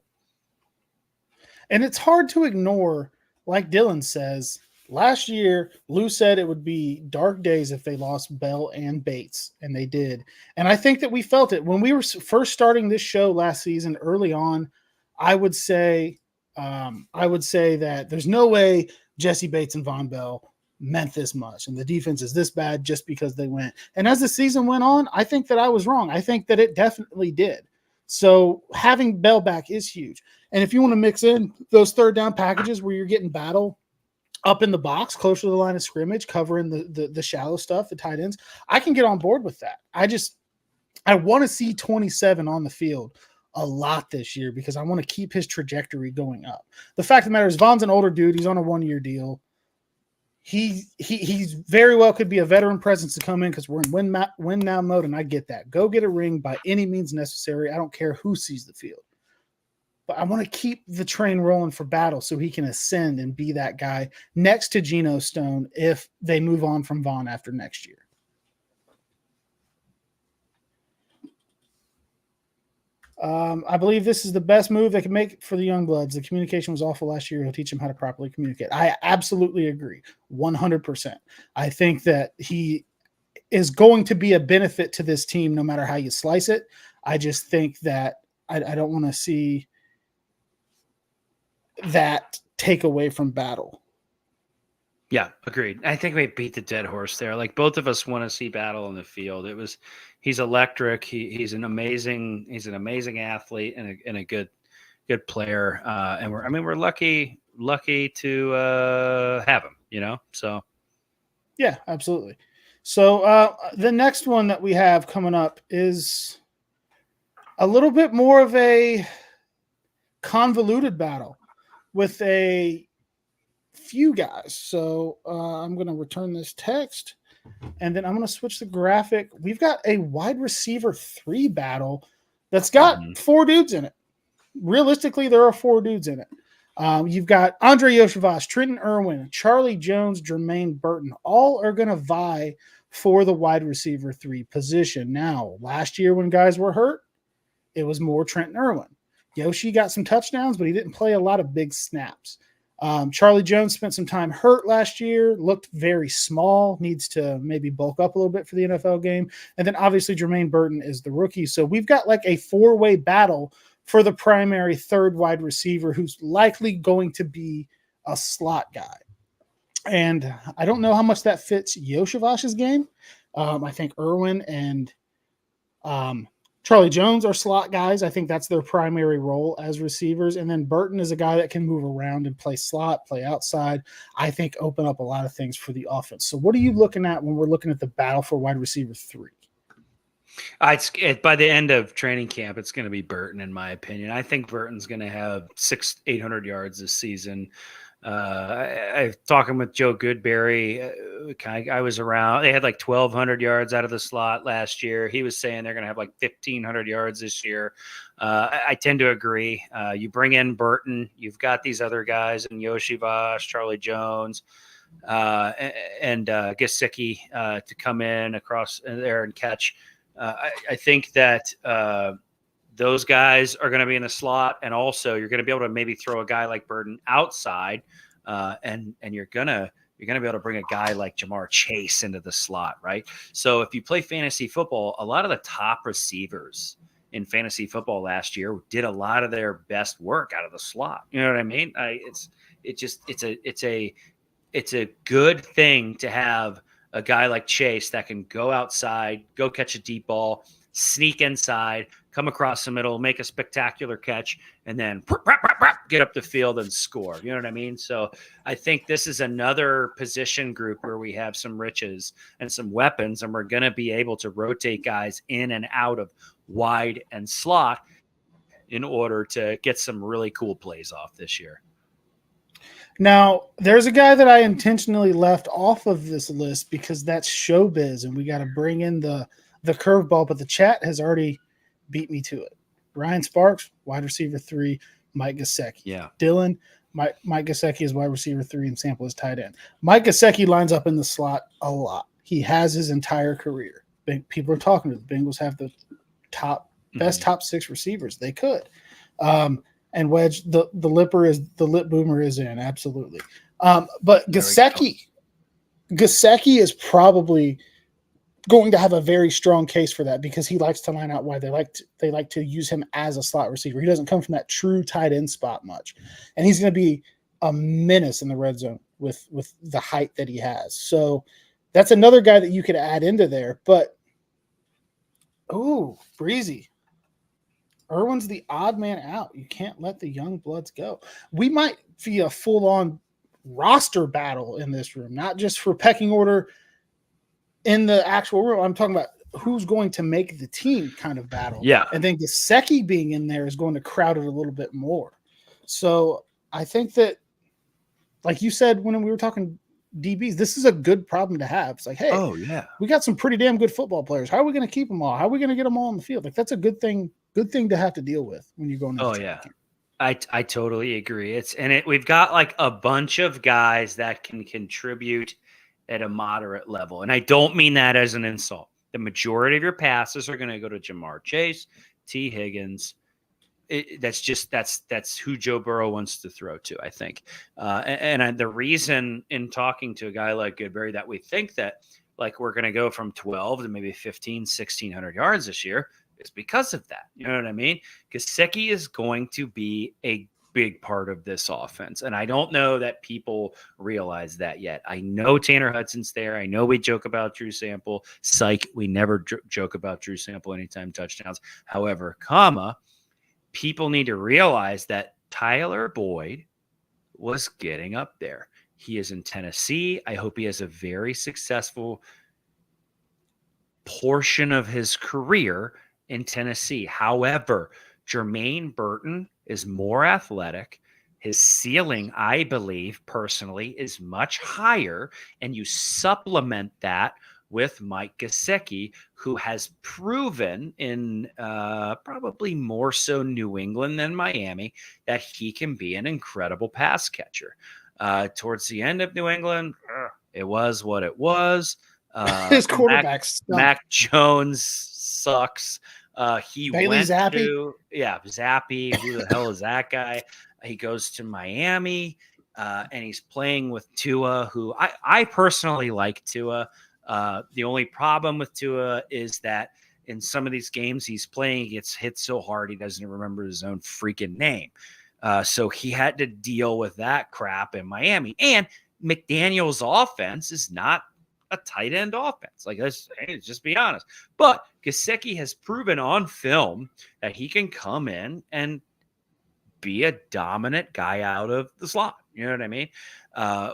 S1: And it's hard to ignore, like Dylan says. Last year, Lou said it would be dark days if they lost Bell and Bates, and they did. And I think that we felt it. When we were first starting this show last season, early on, I would say I would say that there's no way Jesse Bates and Von Bell meant this much, and the defense is this bad just because they went. And as the season went on, I think that I was wrong. I think that it definitely did. So having Bell back is huge. And if you want to mix in those third down packages where you're getting battle up in the box, closer to the line of scrimmage, covering the shallow stuff, the tight ends, I can get on board with that. I want to see 27 on the field a lot this year because I want to keep his trajectory going up. The fact of the matter is Von's an older dude. He's on a 1-year deal. He's very well could be a veteran presence to come in because we're in win now mode, and I get that. Go get a ring by any means necessary. I don't care who sees the field. But I want to keep the train rolling for Battle so he can ascend and be that guy next to Geno Stone if they move on from Von after next year. I believe this is the best move they can make for the young bloods. The communication was awful last year. He'll teach them how to properly communicate. I absolutely agree, 100%. I think that he is going to be a benefit to this team no matter how you slice it. I just think that I don't want to see that take away from Battle.
S3: Yeah, agreed. I think we beat the dead horse there. Like both of us want to see Battle on the field. He's electric. He's an amazing athlete and a good player. And we're lucky to have him, So
S1: yeah, absolutely. So the next one that we have coming up is a little bit more of a convoluted battle with a few guys. So I'm going to return this text, and then I'm going to switch the graphic. We've got a wide receiver 3 battle that's got 4 dudes in it. Realistically, there are 4 dudes in it. You've got Andre Yoshivas, Trenton Irwin, Charlie Jones, Jermaine Burton. All are going to vie for the wide receiver 3 position. Now, last year when guys were hurt, it was more Trenton Irwin. Yoshi got some touchdowns, but he didn't play a lot of big snaps. Charlie Jones spent some time hurt last year, looked very small, needs to maybe bulk up a little bit for the NFL game. And then obviously Jermaine Burton is the rookie. So we've got like a 4-way battle for the primary third wide receiver who's likely going to be a slot guy. And I don't know how much that fits Yoshivash's game. I think Irwin and Charlie Jones are slot guys. I think that's their primary role as receivers. And then Burton is a guy that can move around and play slot, play outside. I think open up a lot of things for the offense. So what are you looking at when we're looking at the battle for wide receiver 3?
S3: By the end of training camp, it's going to be Burton, in my opinion. I think Burton's going to have 600-800 yards this season. I talking with Joe Goodberry. I was around. They had like 1,200 yards out of the slot last year. He was saying they're going to have like 1,500 yards this year. I tend to agree. You bring in Burton, you've got these other guys in Yoshivas, Charlie Jones, and Gesicki to come in across there and catch. I think that those guys are going to be in the slot, and also you're going to be able to maybe throw a guy like Burton outside, and you're going to be able to bring a guy like Jamar Chase into the slot, right? So if you play fantasy football, a lot of the top receivers in fantasy football last year did a lot of their best work out of the slot. You know what I mean? It's a good thing to have a guy like Chase that can go outside, go catch a deep ball, sneak inside, come across the middle, make a spectacular catch, and then get up the field and score. You know what I mean? So I think this is another position group where we have some riches and some weapons, and we're going to be able to rotate guys in and out of wide and slot in order to get some really cool plays off this year.
S1: Now, there's a guy that I intentionally left off of this list because that's showbiz, and we got to bring in the curveball, but the chat has already beat me to it. Ryan Sparks, wide receiver 3, Mike Gesicki.
S3: Yeah.
S1: Dylan, Mike Gesicki is wide receiver 3, and Sample is tight end. Mike Gesicki lines up in the slot a lot. He has his entire career. People are talking to the Bengals have the best top 6 receivers. They could. And Wedge, the lip boomer is in, absolutely. But Gesicki is probably going to have a very strong case for that because he likes to line out wide. They like to use him as a slot receiver. He doesn't come from that true tight end spot much, and he's going to be a menace in the red zone with the height that he has. So that's another guy that you could add into there. But Breezy, Irwin's the odd man out. You can't let the young bloods go. We might see a full on roster battle in this room, not just for pecking order in the actual room. I'm talking about who's going to make the team kind of battle.
S3: Yeah.
S1: And then Gesicki being in there is going to crowd it a little bit more. So I think that, like you said when we were talking DBs, this is a good problem to have. It's like, hey, we got some pretty damn good football players. How are we going to keep them all? How are we going to get them all on the field? Like, that's a good thing to have to deal with when you're going to
S3: camp. I totally agree. We've got like a bunch of guys that can contribute at a moderate level. And I don't mean that as an insult. The majority of your passes are going to go to Jamar Chase, T. Higgins. That's who Joe Burrow wants to throw to, I think. The reason in talking to a guy like Goodberry that we think that like we're going to go from 12 to maybe 15, 1,600 yards this year is because of that. You know what I mean? Gesicki is going to be a big part of this offense. And I don't know that people realize that yet. I know Tanner Hudson's there. I know we joke about Drew Sample. Psych, we never joke about Drew Sample anytime touchdowns. However, people need to realize that Tyler Boyd was getting up there. He is in Tennessee. I hope he has a very successful portion of his career in Tennessee. However, Jermaine Burton is more athletic. His ceiling, I believe, personally, is much higher. And you supplement that with Mike Gesicki, who has proven in probably more so New England than Miami that he can be an incredible pass catcher. Towards the end of New England, it was what it was.
S1: His quarterback
S3: Mac Jones sucks. He
S1: Bailey
S3: went
S1: Zappi?
S3: to Zappi. Who the hell is that guy? He goes to Miami, and he's playing with Tua, who I personally like Tua. The only problem with Tua is that in some of these games he's playing, he gets hit so hard he doesn't remember his own freaking name. So he had to deal with that crap in Miami. And McDaniel's offense is not a tight end offense. Like, let's just be honest. But Gesicki has proven on film that he can come in and be a dominant guy out of the slot. You know what I mean?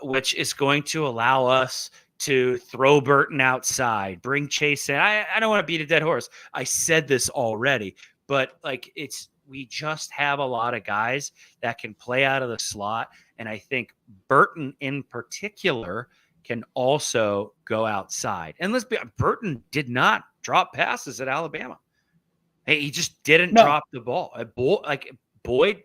S3: Which is going to allow us to throw Burton outside, bring Chase in. I don't want to beat a dead horse. I said this already, but like we just have a lot of guys that can play out of the slot. And I think Burton in particular can also go outside. And Burton did not drop passes at Alabama. Hey, he just didn't drop the ball. Boyd,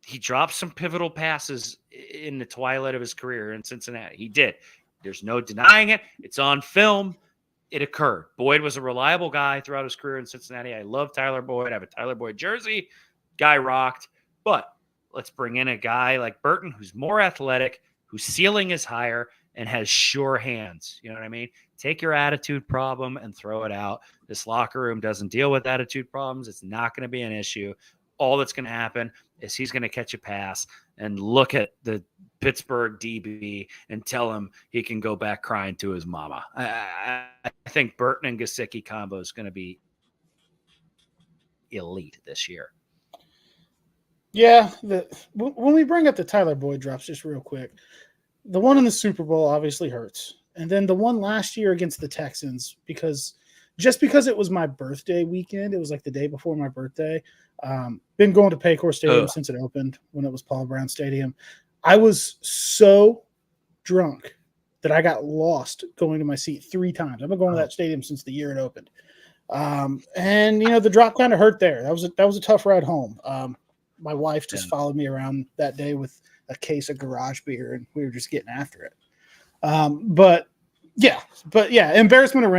S3: he dropped some pivotal passes in the twilight of his career in Cincinnati. He did. There's no denying it. It's on film. It occurred. Boyd was a reliable guy throughout his career in Cincinnati. I love Tyler Boyd. I have a Tyler Boyd jersey. Guy rocked. But let's bring in a guy like Burton who's more athletic, whose ceiling is higher, and has sure hands. You know what I mean? Take your attitude problem and throw it out. This locker room doesn't deal with attitude problems. It's not going to be an issue. All that's going to happen is he's going to catch a pass and look at the Pittsburgh DB and tell him he can go back crying to his mama. I think Burton and Gesicki combo is going to be elite this year.
S1: Yeah. When we bring up the Tyler Boyd drops, just real quick, the one in the Super Bowl obviously hurts. And then the one last year against the Texans, because it was my birthday weekend, it was like the day before my birthday. Been going to Paycor Stadium since it opened when it was Paul Brown Stadium. I was so drunk that I got lost going to my seat 3 times. I've been going to that stadium since the year it opened. And the drop kind of hurt there. That was a tough ride home. My wife just followed me around that day with a case of garage beer, and we were just getting after it. But yeah, embarrassment of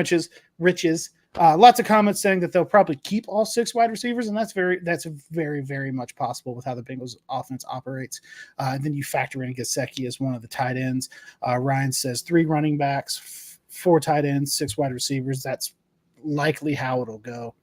S1: riches. Lots of comments saying that they'll probably keep all 6 wide receivers, and that's very, very much possible with how the Bengals offense operates. And then you factor in Gesicki as one of the tight ends. Ryan says 3 running backs, 4 tight ends, 6 wide receivers. That's likely how it'll go.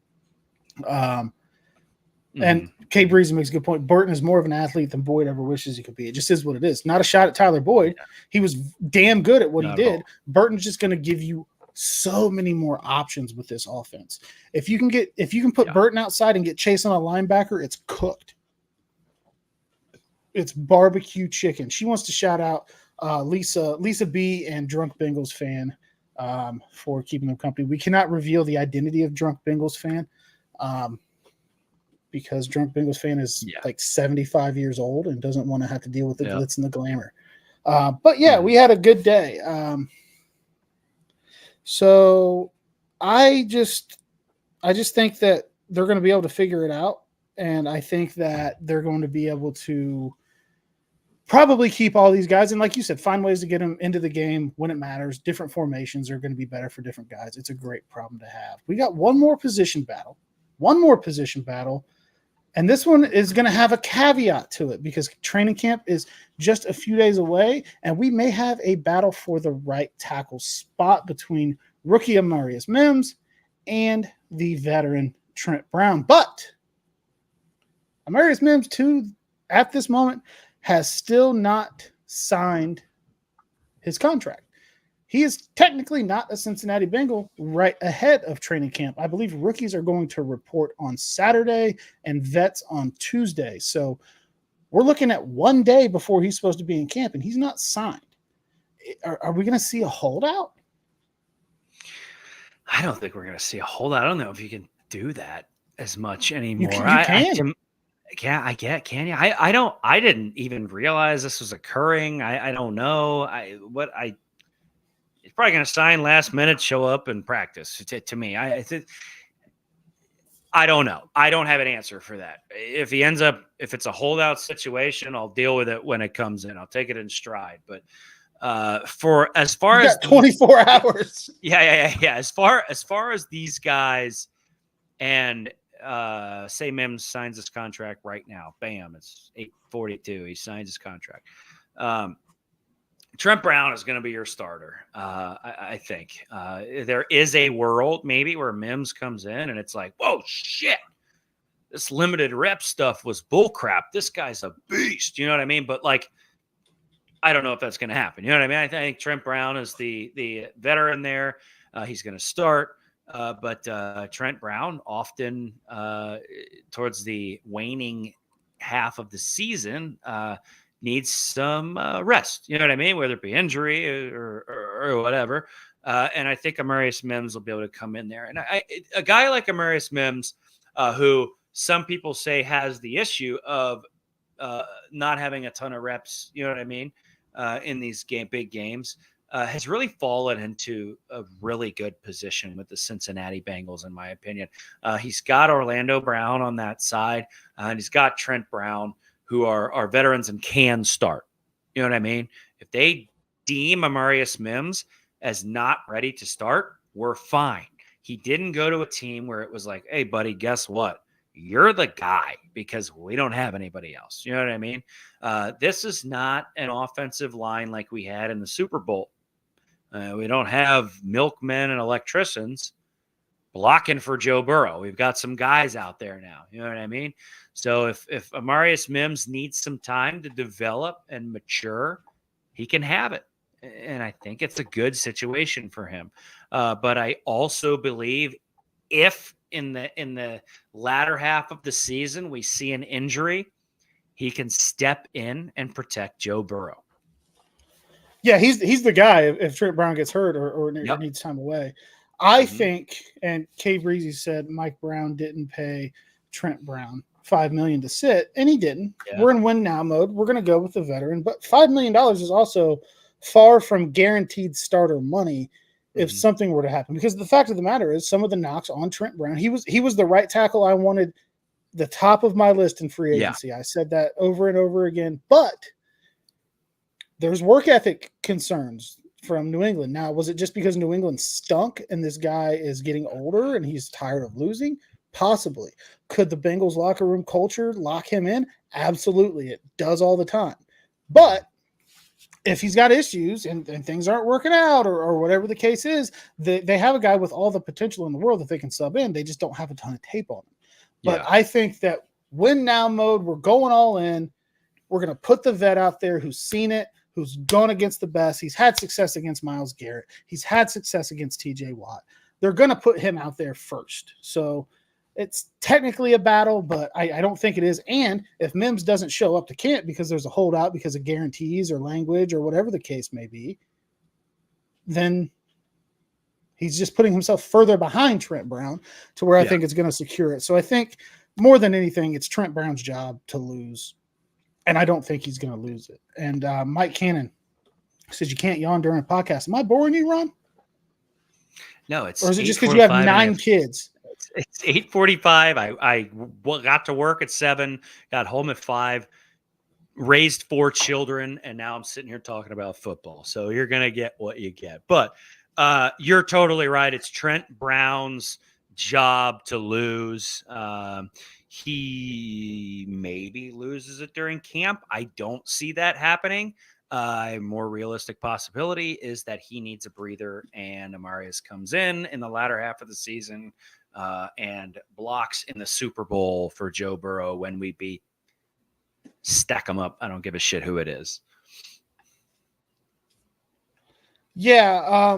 S1: And Kay Breezy makes a good point. Burton is more of an athlete than Boyd ever wishes he could be. It just is what it is. Not a shot at Tyler Boyd. Yeah. He was damn good at what he did. Burton's just going to give you so many more options with this offense. If you can put Burton outside and get Chase on a linebacker, it's cooked. It's barbecue chicken. She wants to shout out Lisa B and Drunk Bengals fan for keeping them company. We cannot reveal the identity of Drunk Bengals fan. Because Drunk Bengals fan is like 75 years old and doesn't want to have to deal with the glitz and the glamour. But we had a good day. So I just think that they're going to be able to figure it out. And I think that they're going to be able to probably keep all these guys. And like you said, find ways to get them into the game when it matters. Different formations are going to be better for different guys. It's a great problem to have. We got one more position battle. And this one is going to have a caveat to it because training camp is just a few days away, and we may have a battle for the right tackle spot between rookie Amarius Mims and the veteran Trent Brown. But Amarius Mims, too, at this moment, has still not signed his contract. He is technically not a Cincinnati Bengal right ahead of training camp. I believe rookies are going to report on Saturday and vets on Tuesday. So we're looking at 1 day before he's supposed to be in camp, and he's not signed. Are we going to see a holdout?
S3: I don't think we're going to see a holdout. I don't know if you can do that as much anymore.
S1: You can.
S3: I get. Can you? I didn't even realize this was occurring. I don't know. He's probably going to sign last minute, show up and practice. To me, I don't know. I don't have an answer for that. If it's a holdout situation, I'll deal with it when it comes in. I'll take it in stride. But for as far as
S1: 24 hours,
S3: As far as these guys, and say Mims signs his contract right now, bam, it's 8:42. He signs his contract. Trent Brown is going to be your starter. I think there is a world maybe where Mims comes in and it's like, whoa, shit, this limited rep stuff was bullcrap. This guy's a beast. You know what I mean? But like, I don't know if that's going to happen. You know what I mean? I think Trent Brown is the veteran there. He's going to start. But Trent Brown often towards the waning half of the season needs some rest. You know what I mean? Whether it be injury or whatever. And I think Amarius Mims will be able to come in there. And a guy like Amarius Mims, who some people say has the issue of not having a ton of reps, you know what I mean, in these big games, has really fallen into a really good position with the Cincinnati Bengals, in my opinion. He's got Orlando Brown on that side, and he's got Trent Brown, who are veterans and can start. You know what I mean? If they deem Amarius Mims as not ready to start, we're fine. He didn't go to a team where it was like, hey, buddy, guess what? You're the guy because we don't have anybody else. You know what I mean? This is not an offensive line like we had in the Super Bowl. We don't have milkmen and electricians blocking for Joe Burrow. We've got some guys out there now. You know what I mean? So if Amarius Mims needs some time to develop and mature, he can have it. And I think it's a good situation for him. But I also believe if in the latter half of the season we see an injury, he can step in and protect Joe Burrow.
S1: Yeah, he's the guy if Trent Brown gets hurt or needs time away. I think, and Kay Breezy said Mike Brown didn't pay Trent Brown $5 million to sit, and he didn't. Yeah. We're in win now mode. We're going to go with the veteran, but $5 million is also far from guaranteed starter money if something were to happen. Because the fact of the matter is, some of the knocks on Trent Brown, he was the right tackle I wanted, the top of my list in free agency. Yeah. I said that over and over again, but there's work ethic concerns from New England. Now, was it just because New England stunk and this guy is getting older and he's tired of losing? Possibly. Could the Bengals locker room culture lock him in? Absolutely. It does all the time. But if he's got issues and things aren't working out or whatever the case is, they have a guy with all the potential in the world that they can sub in. They just don't have a ton of tape on him. But I think that win now mode, we're going all in. We're going to put the vet out there who's seen it, who's gone against the best. He's had success against Myles Garrett. He's had success against TJ Watt. They're going to put him out there first. So it's technically a battle, but I don't think it is. And if Mims doesn't show up to camp because there's a holdout because of guarantees or language or whatever the case may be, then he's just putting himself further behind Trent Brown to where I think it's going to secure it. So I think more than anything, it's Trent Brown's job to lose. And I don't think he's going to lose it. And Mike Cannon says you can't yawn during a podcast. Am I boring you, Ron?
S3: No, it's.
S1: Or is it just because you have 9 kids?
S3: It's 8:45. I got to work at 7, got home at 5, raised 4 children, and now I'm sitting here talking about football. So you're gonna get what you get. But you're totally right. It's Trent Brown's job to lose. He maybe loses it during camp. I don't see that happening. A more realistic possibility is that he needs a breather and Amarius comes in the latter half of the season and blocks in the Super Bowl for Joe Burrow when we beat. Stack them up. I don't give a shit who it is.
S1: Yeah.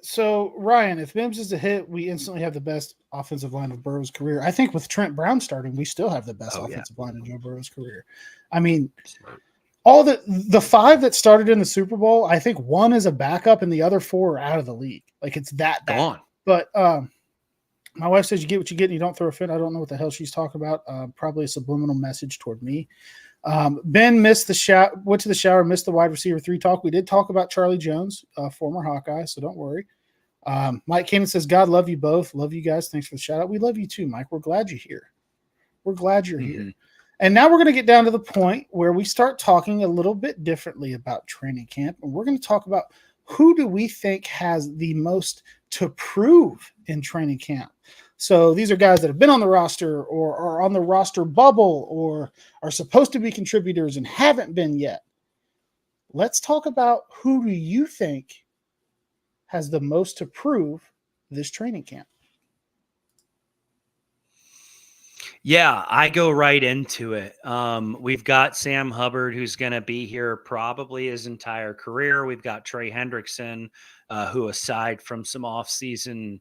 S1: So, Ryan, if Mims is a hit, we instantly have the best offensive line of Burrow's career. I think with Trent Brown starting, we still have the best offensive line of Joe Burrow's career. I mean, all the 5 that started in the Super Bowl, I think 1 is a backup and the other 4 are out of the league. Like, it's that bad.
S3: Gone.
S1: But my wife says you get what you get and you don't throw a fit. I don't know what the hell she's talking about. Probably a subliminal message toward me. Ben missed the shower, went to the shower, missed the wide receiver 3 talk. We did talk about Charlie Jones, former Hawkeye, so don't worry. Mike Cannon says, God love you both. Love you guys. Thanks for the shout out. We love you too, Mike. We're glad you're here. We're glad you're here. And now we're going to get down to the point where we start talking a little bit differently about training camp. And we're going to talk about who do we think has the most to prove in training camp. So these are guys that have been on the roster or are on the roster bubble or are supposed to be contributors and haven't been yet. Let's talk about who do you think has the most to prove this training camp.
S3: Yeah, I go right into it. We've got Sam Hubbard, who's going to be here probably his entire career. We've got Trey Hendrickson, who aside from some offseason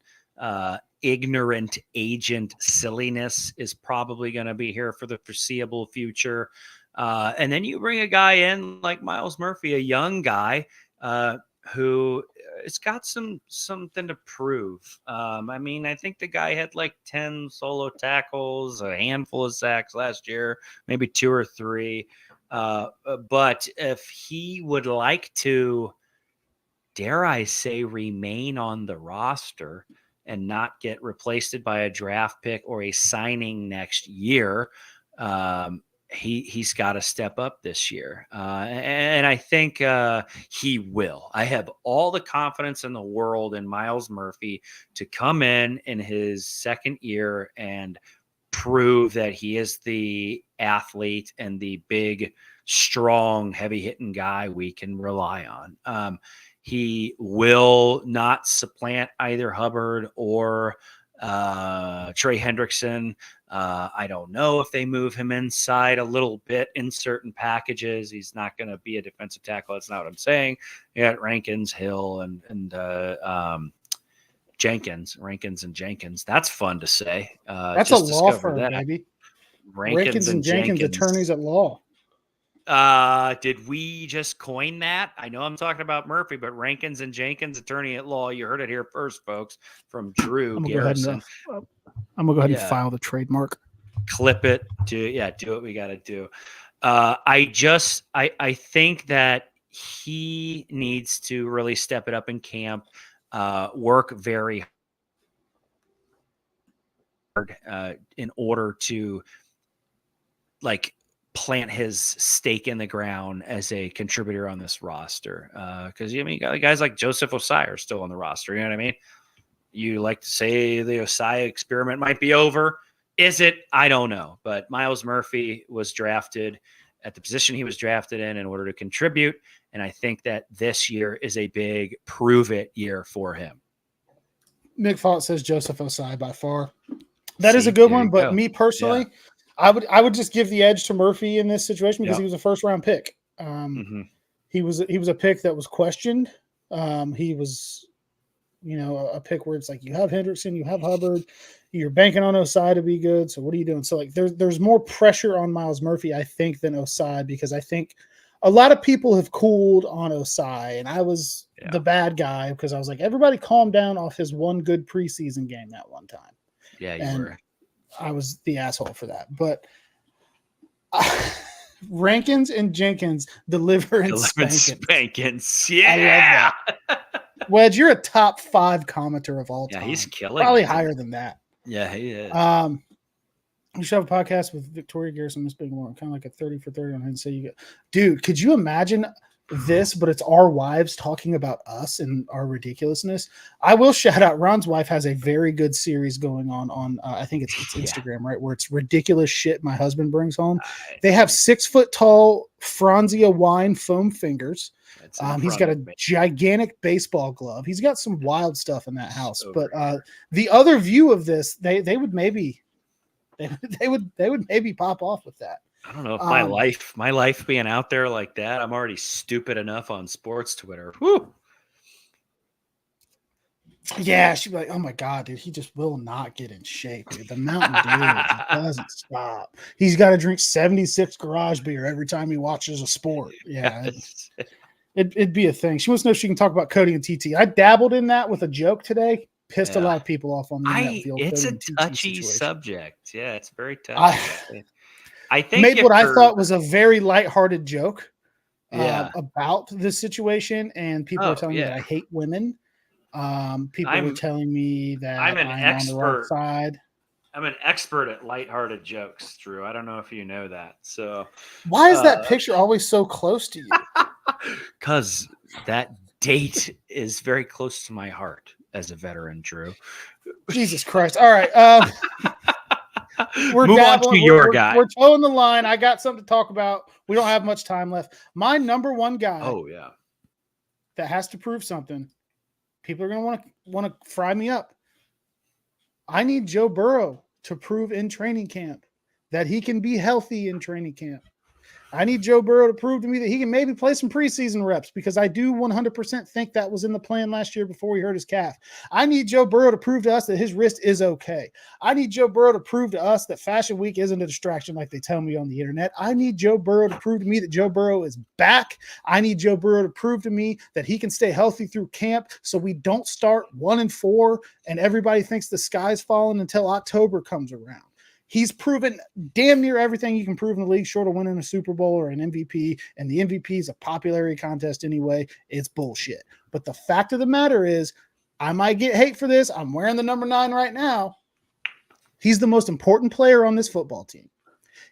S3: ignorant agent silliness is probably going to be here for the foreseeable future. And then you bring a guy in like Myles Murphy, a young guy who has got something to prove. I mean, I think the guy had like 10 solo tackles, a handful of sacks last year, maybe 2 or 3. But if he would like to, dare I say, remain on the roster and not get replaced by a draft pick or a signing next year, he's got to step up this year. And I think he will. I have all the confidence in the world in Myles Murphy to come in his second year and prove that he is the athlete and the big, strong, heavy-hitting guy we can rely on. He will not supplant either Hubbard or Trey Hendrickson. I don't know if they move him inside a little bit in certain packages. He's not going to be a defensive tackle. That's not what I'm saying. You got Rankins, Hill, and Jenkins. Rankins and Jenkins. That's fun to say.
S1: That's a law firm, baby.
S3: Rankins and Jenkins,
S1: attorneys at law.
S3: Did we just coin that? I know I'm talking about Murphy, but Rankins and Jenkins, attorney at law. You heard it here first, folks, from Drew Garrison.
S1: I'm gonna go ahead and file the trademark.
S3: Clip it. Do what we got to do. I think that he needs to really step it up in camp, work very hard in order to plant his stake in the ground as a contributor on this roster. Because you got guys like Joseph Osai are still on the roster. You know what I mean? You like to say the Osai experiment might be over. Is it? I don't know. But Myles Murphy was drafted at the position he was drafted in order to contribute. And I think that this year is a big prove it year for him.
S1: Nick Font says Joseph Osai by far. That is a good one, but me personally, I would just give the edge to Murphy in this situation because he was a first round pick. He was a pick that was questioned. He was, a pick where it's like you have Hendrickson, you have Hubbard, you're banking on Osai to be good. So what are you doing? So like there's more pressure on Myles Murphy, I think, than Osai, because I think a lot of people have cooled on Osai, and I was the bad guy because I was like, everybody calm down off his one good preseason game that one time.
S3: Yeah, you were.
S1: I was the asshole for that. But Rankins and Jenkins delivering
S3: spankins. Yeah.
S1: I love that. Wedge, you're a top 5 commenter of all time.
S3: Yeah, he's killing.
S1: Probably higher than that.
S3: Yeah, he is.
S1: You should have a podcast with Victoria Garrison, Miss Big One, kind of like a 30 for 30 on him. So you go, dude, could you imagine this, but it's our wives talking about us and our ridiculousness? I will shout out Ron's wife has a very good series going on I think it's Instagram, right? Where it's ridiculous shit my husband brings home. They have 6 foot tall Franzia wine foam fingers. He's got a gigantic baseball glove. He's got some wild stuff in that house. But the other view of this, they would maybe pop off with that.
S3: I don't know if my life being out there like that, I'm already stupid enough on sports Twitter. Whew.
S1: Yeah, she'd be like, oh my God, dude, he just will not get in shape, dude. The Mountain Dew doesn't stop. He's got to drink 76 garage beer every time he watches a sport. Yeah. It'd be a thing. She wants to know if she can talk about Cody and TT. I dabbled in that with a joke today. Pissed a lot of people off on the internet.
S3: It's a touchy subject. Yeah, it's very touchy. I think
S1: made what I thought was a very lighthearted joke about this situation, and people are telling me that I hate women. People were telling me that I'm on the wrong side.
S3: I'm an expert at lighthearted jokes, Drew. I don't know if you know that. So
S1: why is that picture always so close to you?
S3: Because that date is very close to my heart as a veteran, Drew.
S1: Jesus Christ. All right.
S3: Move on to your guy.
S1: We're towing the line. I got something to talk about. We don't have much time left. My number one guy.
S3: Oh, yeah.
S1: That has to prove something. People are going to want to fry me up. I need Joe Burrow to prove in training camp that he can be healthy in training camp. I need Joe Burrow to prove to me that he can maybe play some preseason reps, because I do 100% think that was in the plan last year before he hurt his calf. I need Joe Burrow to prove to us that his wrist is okay. I need Joe Burrow to prove to us that Fashion Week isn't a distraction like they tell me on the internet. I need Joe Burrow to prove to me that Joe Burrow is back. I need Joe Burrow to prove to me that he can stay healthy through camp so we don't start 1-4 and everybody thinks the sky's falling until October comes around. He's proven damn near everything you can prove in the league short of winning a Super Bowl or an MVP, and the MVP is a popularity contest anyway. It's bullshit. But the fact of the matter is, I might get hate for this. I'm wearing the number 9 right now. He's the most important player on this football team.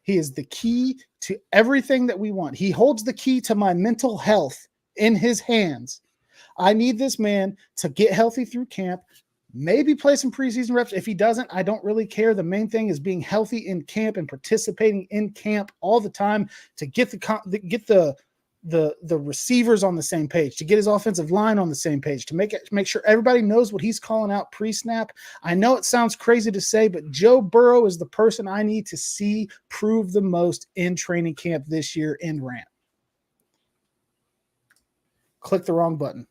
S1: He is the key to everything that we want. He holds the key to my mental health in his hands. I need this man to get healthy through camp, maybe play some preseason reps. If he doesn't, I don't really care. The main thing is being healthy in camp and participating in camp all the time to get the receivers on the same page, to get his offensive line on the same page, to make sure everybody knows what he's calling out pre-snap. I know it sounds crazy to say, but Joe Burrow is the person I need to see prove the most in training camp this year in ramp. Click the wrong button.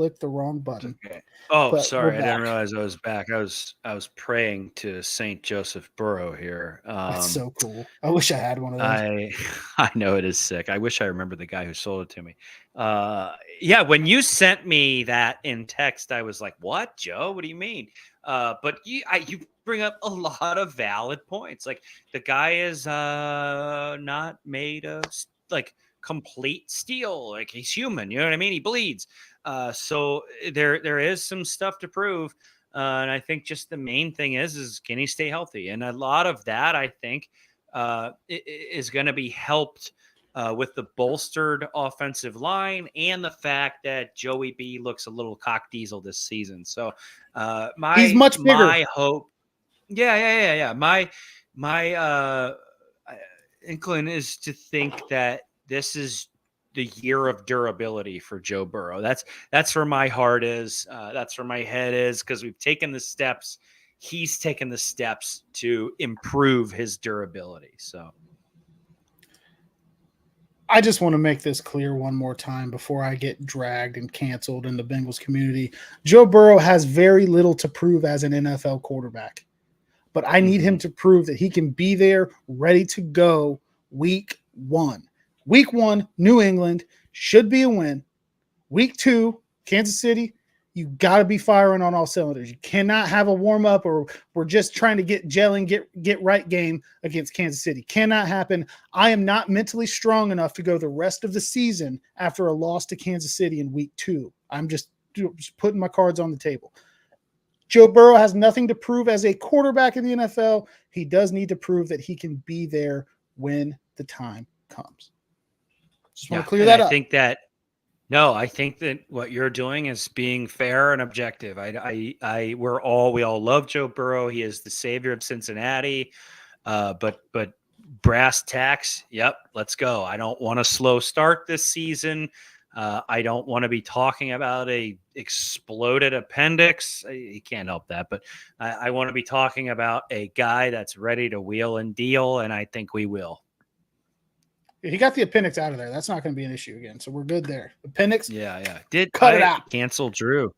S3: Okay. Oh, but sorry, I didn't realize I was back. I was praying to Saint Joseph Burrow here.
S1: That's so cool. I wish I had one of those.
S3: I know it is sick. I wish I remember the guy who sold it to me. Yeah, when you sent me that in text, I was like, "What, Joe? What do you mean?" But you bring up a lot of valid points. Like, the guy is not made of like complete steel. Like, he's human. You know what I mean? He bleeds. So there is some stuff to prove. And I think just the main thing is can he stay healthy? And a lot of that, I think, is going to be helped with the bolstered offensive line and the fact that Joey B looks a little cock diesel this season. So
S1: he's much bigger.
S3: My hope. Yeah. My inkling is to think that this is year of durability for Joe Burrow. That's where my heart is. That's where my head is, because we've taken the steps. He's taken the steps to improve his durability. So
S1: I just want to make this clear one more time before I get dragged and canceled in the Bengals community. Joe Burrow has very little to prove as an NFL quarterback, but I need him to prove that he can be there ready to go week 1. Week 1, New England should be a win. Week 2, Kansas City, you got to be firing on all cylinders. You cannot have a warm-up or we're just trying to get gelling, get right game against Kansas City. Cannot happen. I am not mentally strong enough to go the rest of the season after a loss to Kansas City in week 2. I'm just putting my cards on the table. Joe Burrow has nothing to prove as a quarterback in the NFL. He does need to prove that he can be there when the time comes. Just want to clear that up.
S3: I think that what you're doing is being fair and objective. We all love Joe Burrow. He is the savior of Cincinnati. But brass tacks, yep, let's go. I don't want a slow start this season. I don't want to be talking about a exploded appendix. You can't help that, but I want to be talking about a guy that's ready to wheel and deal, and I think we will.
S1: He got the appendix out of there. That's not going to be an issue again. So we're good there. Appendix.
S3: Yeah.
S1: Cut it out.
S3: Cancel Drew.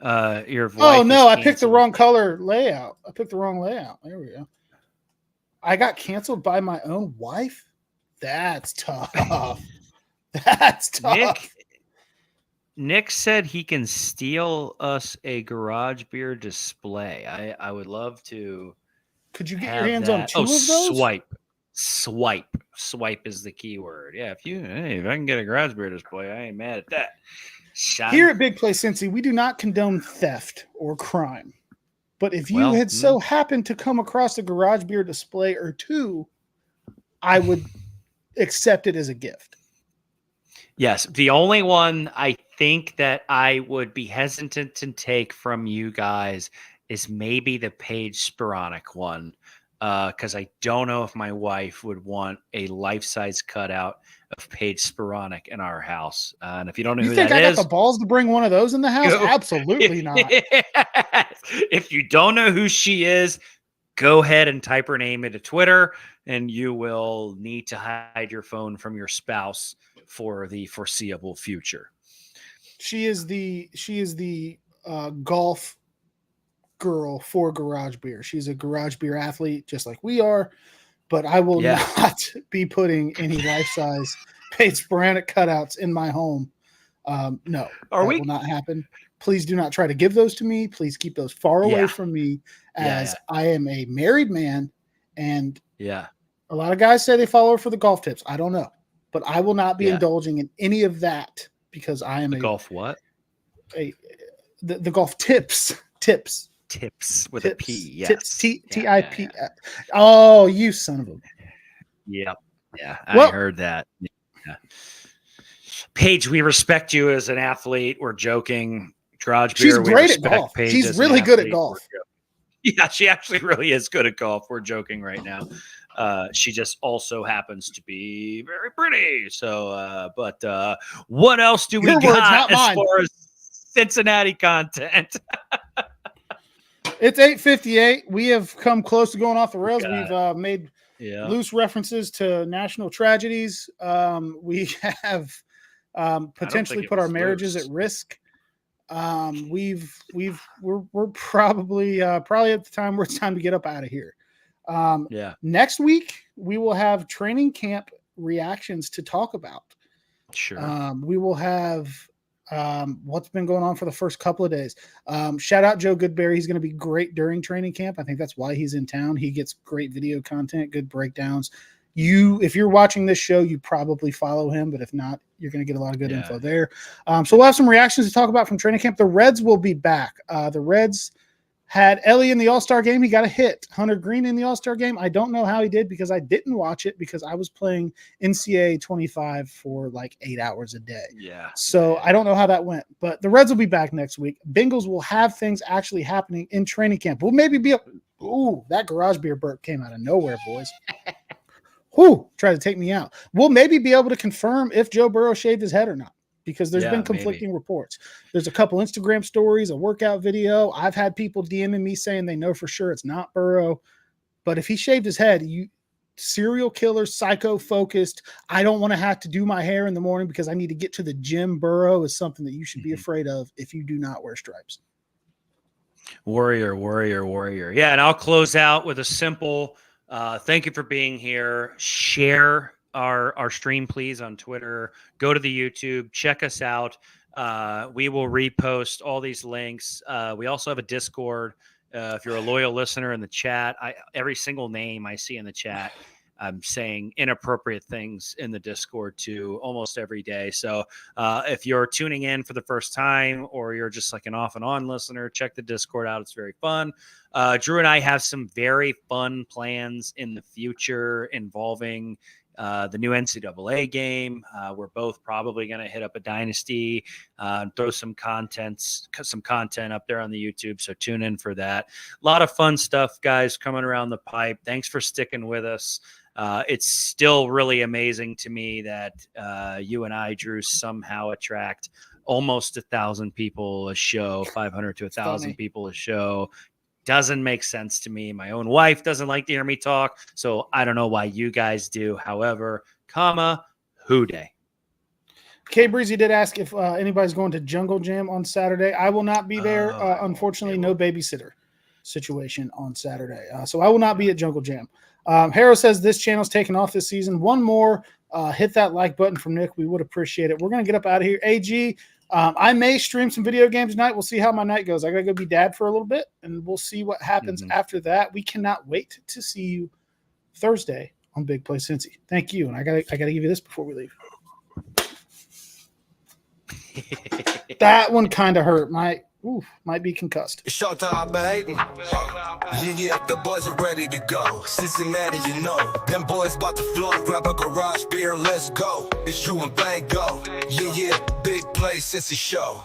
S3: Your wife.
S1: Oh no, I picked the wrong color layout. I picked the wrong layout. There we go. I got canceled by my own wife. That's tough. That's tough.
S3: Nick said he can steal us a garage beer display. I would love to.
S1: Could you get your hands on 2 of those?
S3: Swipe is the key word. Yeah, if I can get a garage beer display, I ain't mad at that.
S1: Here at Big Play Cincy, we do not condone theft or crime. But if you had so happened to come across a garage beer display or 2, I would accept it as a gift.
S3: Yes, the only one I think that I would be hesitant to take from you guys is maybe the Paige Sporonic one. Because I don't know if my wife would want a life-size cutout of Paige Sporonic in our house. And if you don't know who that is... You think I got
S1: the balls to bring one of those in the house? Absolutely not.
S3: If you don't know who she is, go ahead and type her name into Twitter, and you will need to hide your phone from your spouse for the foreseeable future.
S1: She is the golf girl for garage beer. She's a garage beer athlete just like we are, but I will not be putting any life-size Paige Sporonic cutouts in my home. No, will not happen. Please do not try to give those to me. Please keep those far away from me, as I am a married man, and a lot of guys say they follow her for the golf tips. I don't know, but I will not be indulging in any of that because I am
S3: golf what?
S1: The golf tips with a P. Yes.
S3: Tips.
S1: T-I-P. Oh, you son of a.
S3: Yep. Yeah. I heard that. Yeah. Paige, we respect you as an athlete. We're joking. Garage beer.
S1: She's great at golf. She's really good at golf.
S3: Yeah, she actually really is good at golf. We're joking right now. She just also happens to be very pretty. So, but what else do we got as far as Cincinnati content?
S1: It's 8:58. We have come close to going off the rails. We've made loose references to national tragedies. We have potentially put our marriages at risk. We're probably at the time where it's time to get up out of here. Next week we will have training camp reactions to talk about.
S3: Sure.
S1: We will have what's been going on for the first couple of days. Shout out Joe Goodberry. He's going to be great during training camp. I think that's why he's in town. He gets great video content, good breakdowns. If you're watching this show, you probably follow him, but if not, you're going to get a lot of good info there. So we'll have some reactions to talk about from training camp. The Reds will be back. The Reds had Ellie in the All-Star game. He got a hit. Hunter Green in the All-Star game. I don't know how he did because I didn't watch it because I was playing NCAA 25 for like 8 hours a day.
S3: Yeah.
S1: So I don't know how that went, but the Reds will be back next week. Bengals will have things actually happening in training camp. We'll maybe be that garage beer burp came out of nowhere, boys. try to take me out. We'll maybe be able to confirm if Joe Burrow shaved his head or not, because there's been conflicting reports. There's a couple Instagram stories, a workout video. I've had people DMing me saying they know for sure it's not Burrow. But if he shaved his head, serial killer, psycho focused, I don't want to have to do my hair in the morning because I need to get to the gym. Burrow is something that you should be afraid of if you do not wear stripes.
S3: Warrior. Yeah, and I'll close out with a simple thank you for being here. Share our stream, please, on Twitter. Go to the YouTube. Check us out. We will repost all these links. We also have a Discord. If you're a loyal listener in the chat, every single name I see in the chat, I'm saying inappropriate things in the Discord too, almost every day. So if you're tuning in for the first time, or you're just like an off and on listener, check the Discord out. It's very fun. Drew and I have some very fun plans in the future involving the new NCAA game. We're both probably going to hit up a dynasty and throw some content up there on the YouTube. So tune in for that. A lot of fun stuff, guys, coming around the pipe. Thanks for sticking with us. It's still really amazing to me that you and I, Drew, somehow attract almost 1,000 people a show, 500 to 1,000 people a show. Doesn't make sense to me. My own wife doesn't like to hear me talk, so I don't know why you guys do. However, who day?
S1: K Breezy did ask if anybody's going to Jungle Jam on Saturday. I will not be there. Unfortunately, no babysitter situation on Saturday. So I will not be at Jungle Jam. Harrow says this channel's taking off this season. One more. Hit that like button from Nick. We would appreciate it. We're going to get up out of here. AG, I may stream some video games tonight. We'll see how my night goes. I got to go be dad for a little bit, and we'll see what happens after that. We cannot wait to see you Thursday on Big Play Cincy. Thank you. And I got to give you this before we leave. That one kind of hurt. Might be concussed.
S2: It's showtime, baby. Yeah, the boys are ready to go. Cincinnati, you know. Them boys about to floor, grab a garage beer, let's go. It's Drew and Bang, go. Yeah, Big Play Cincy show.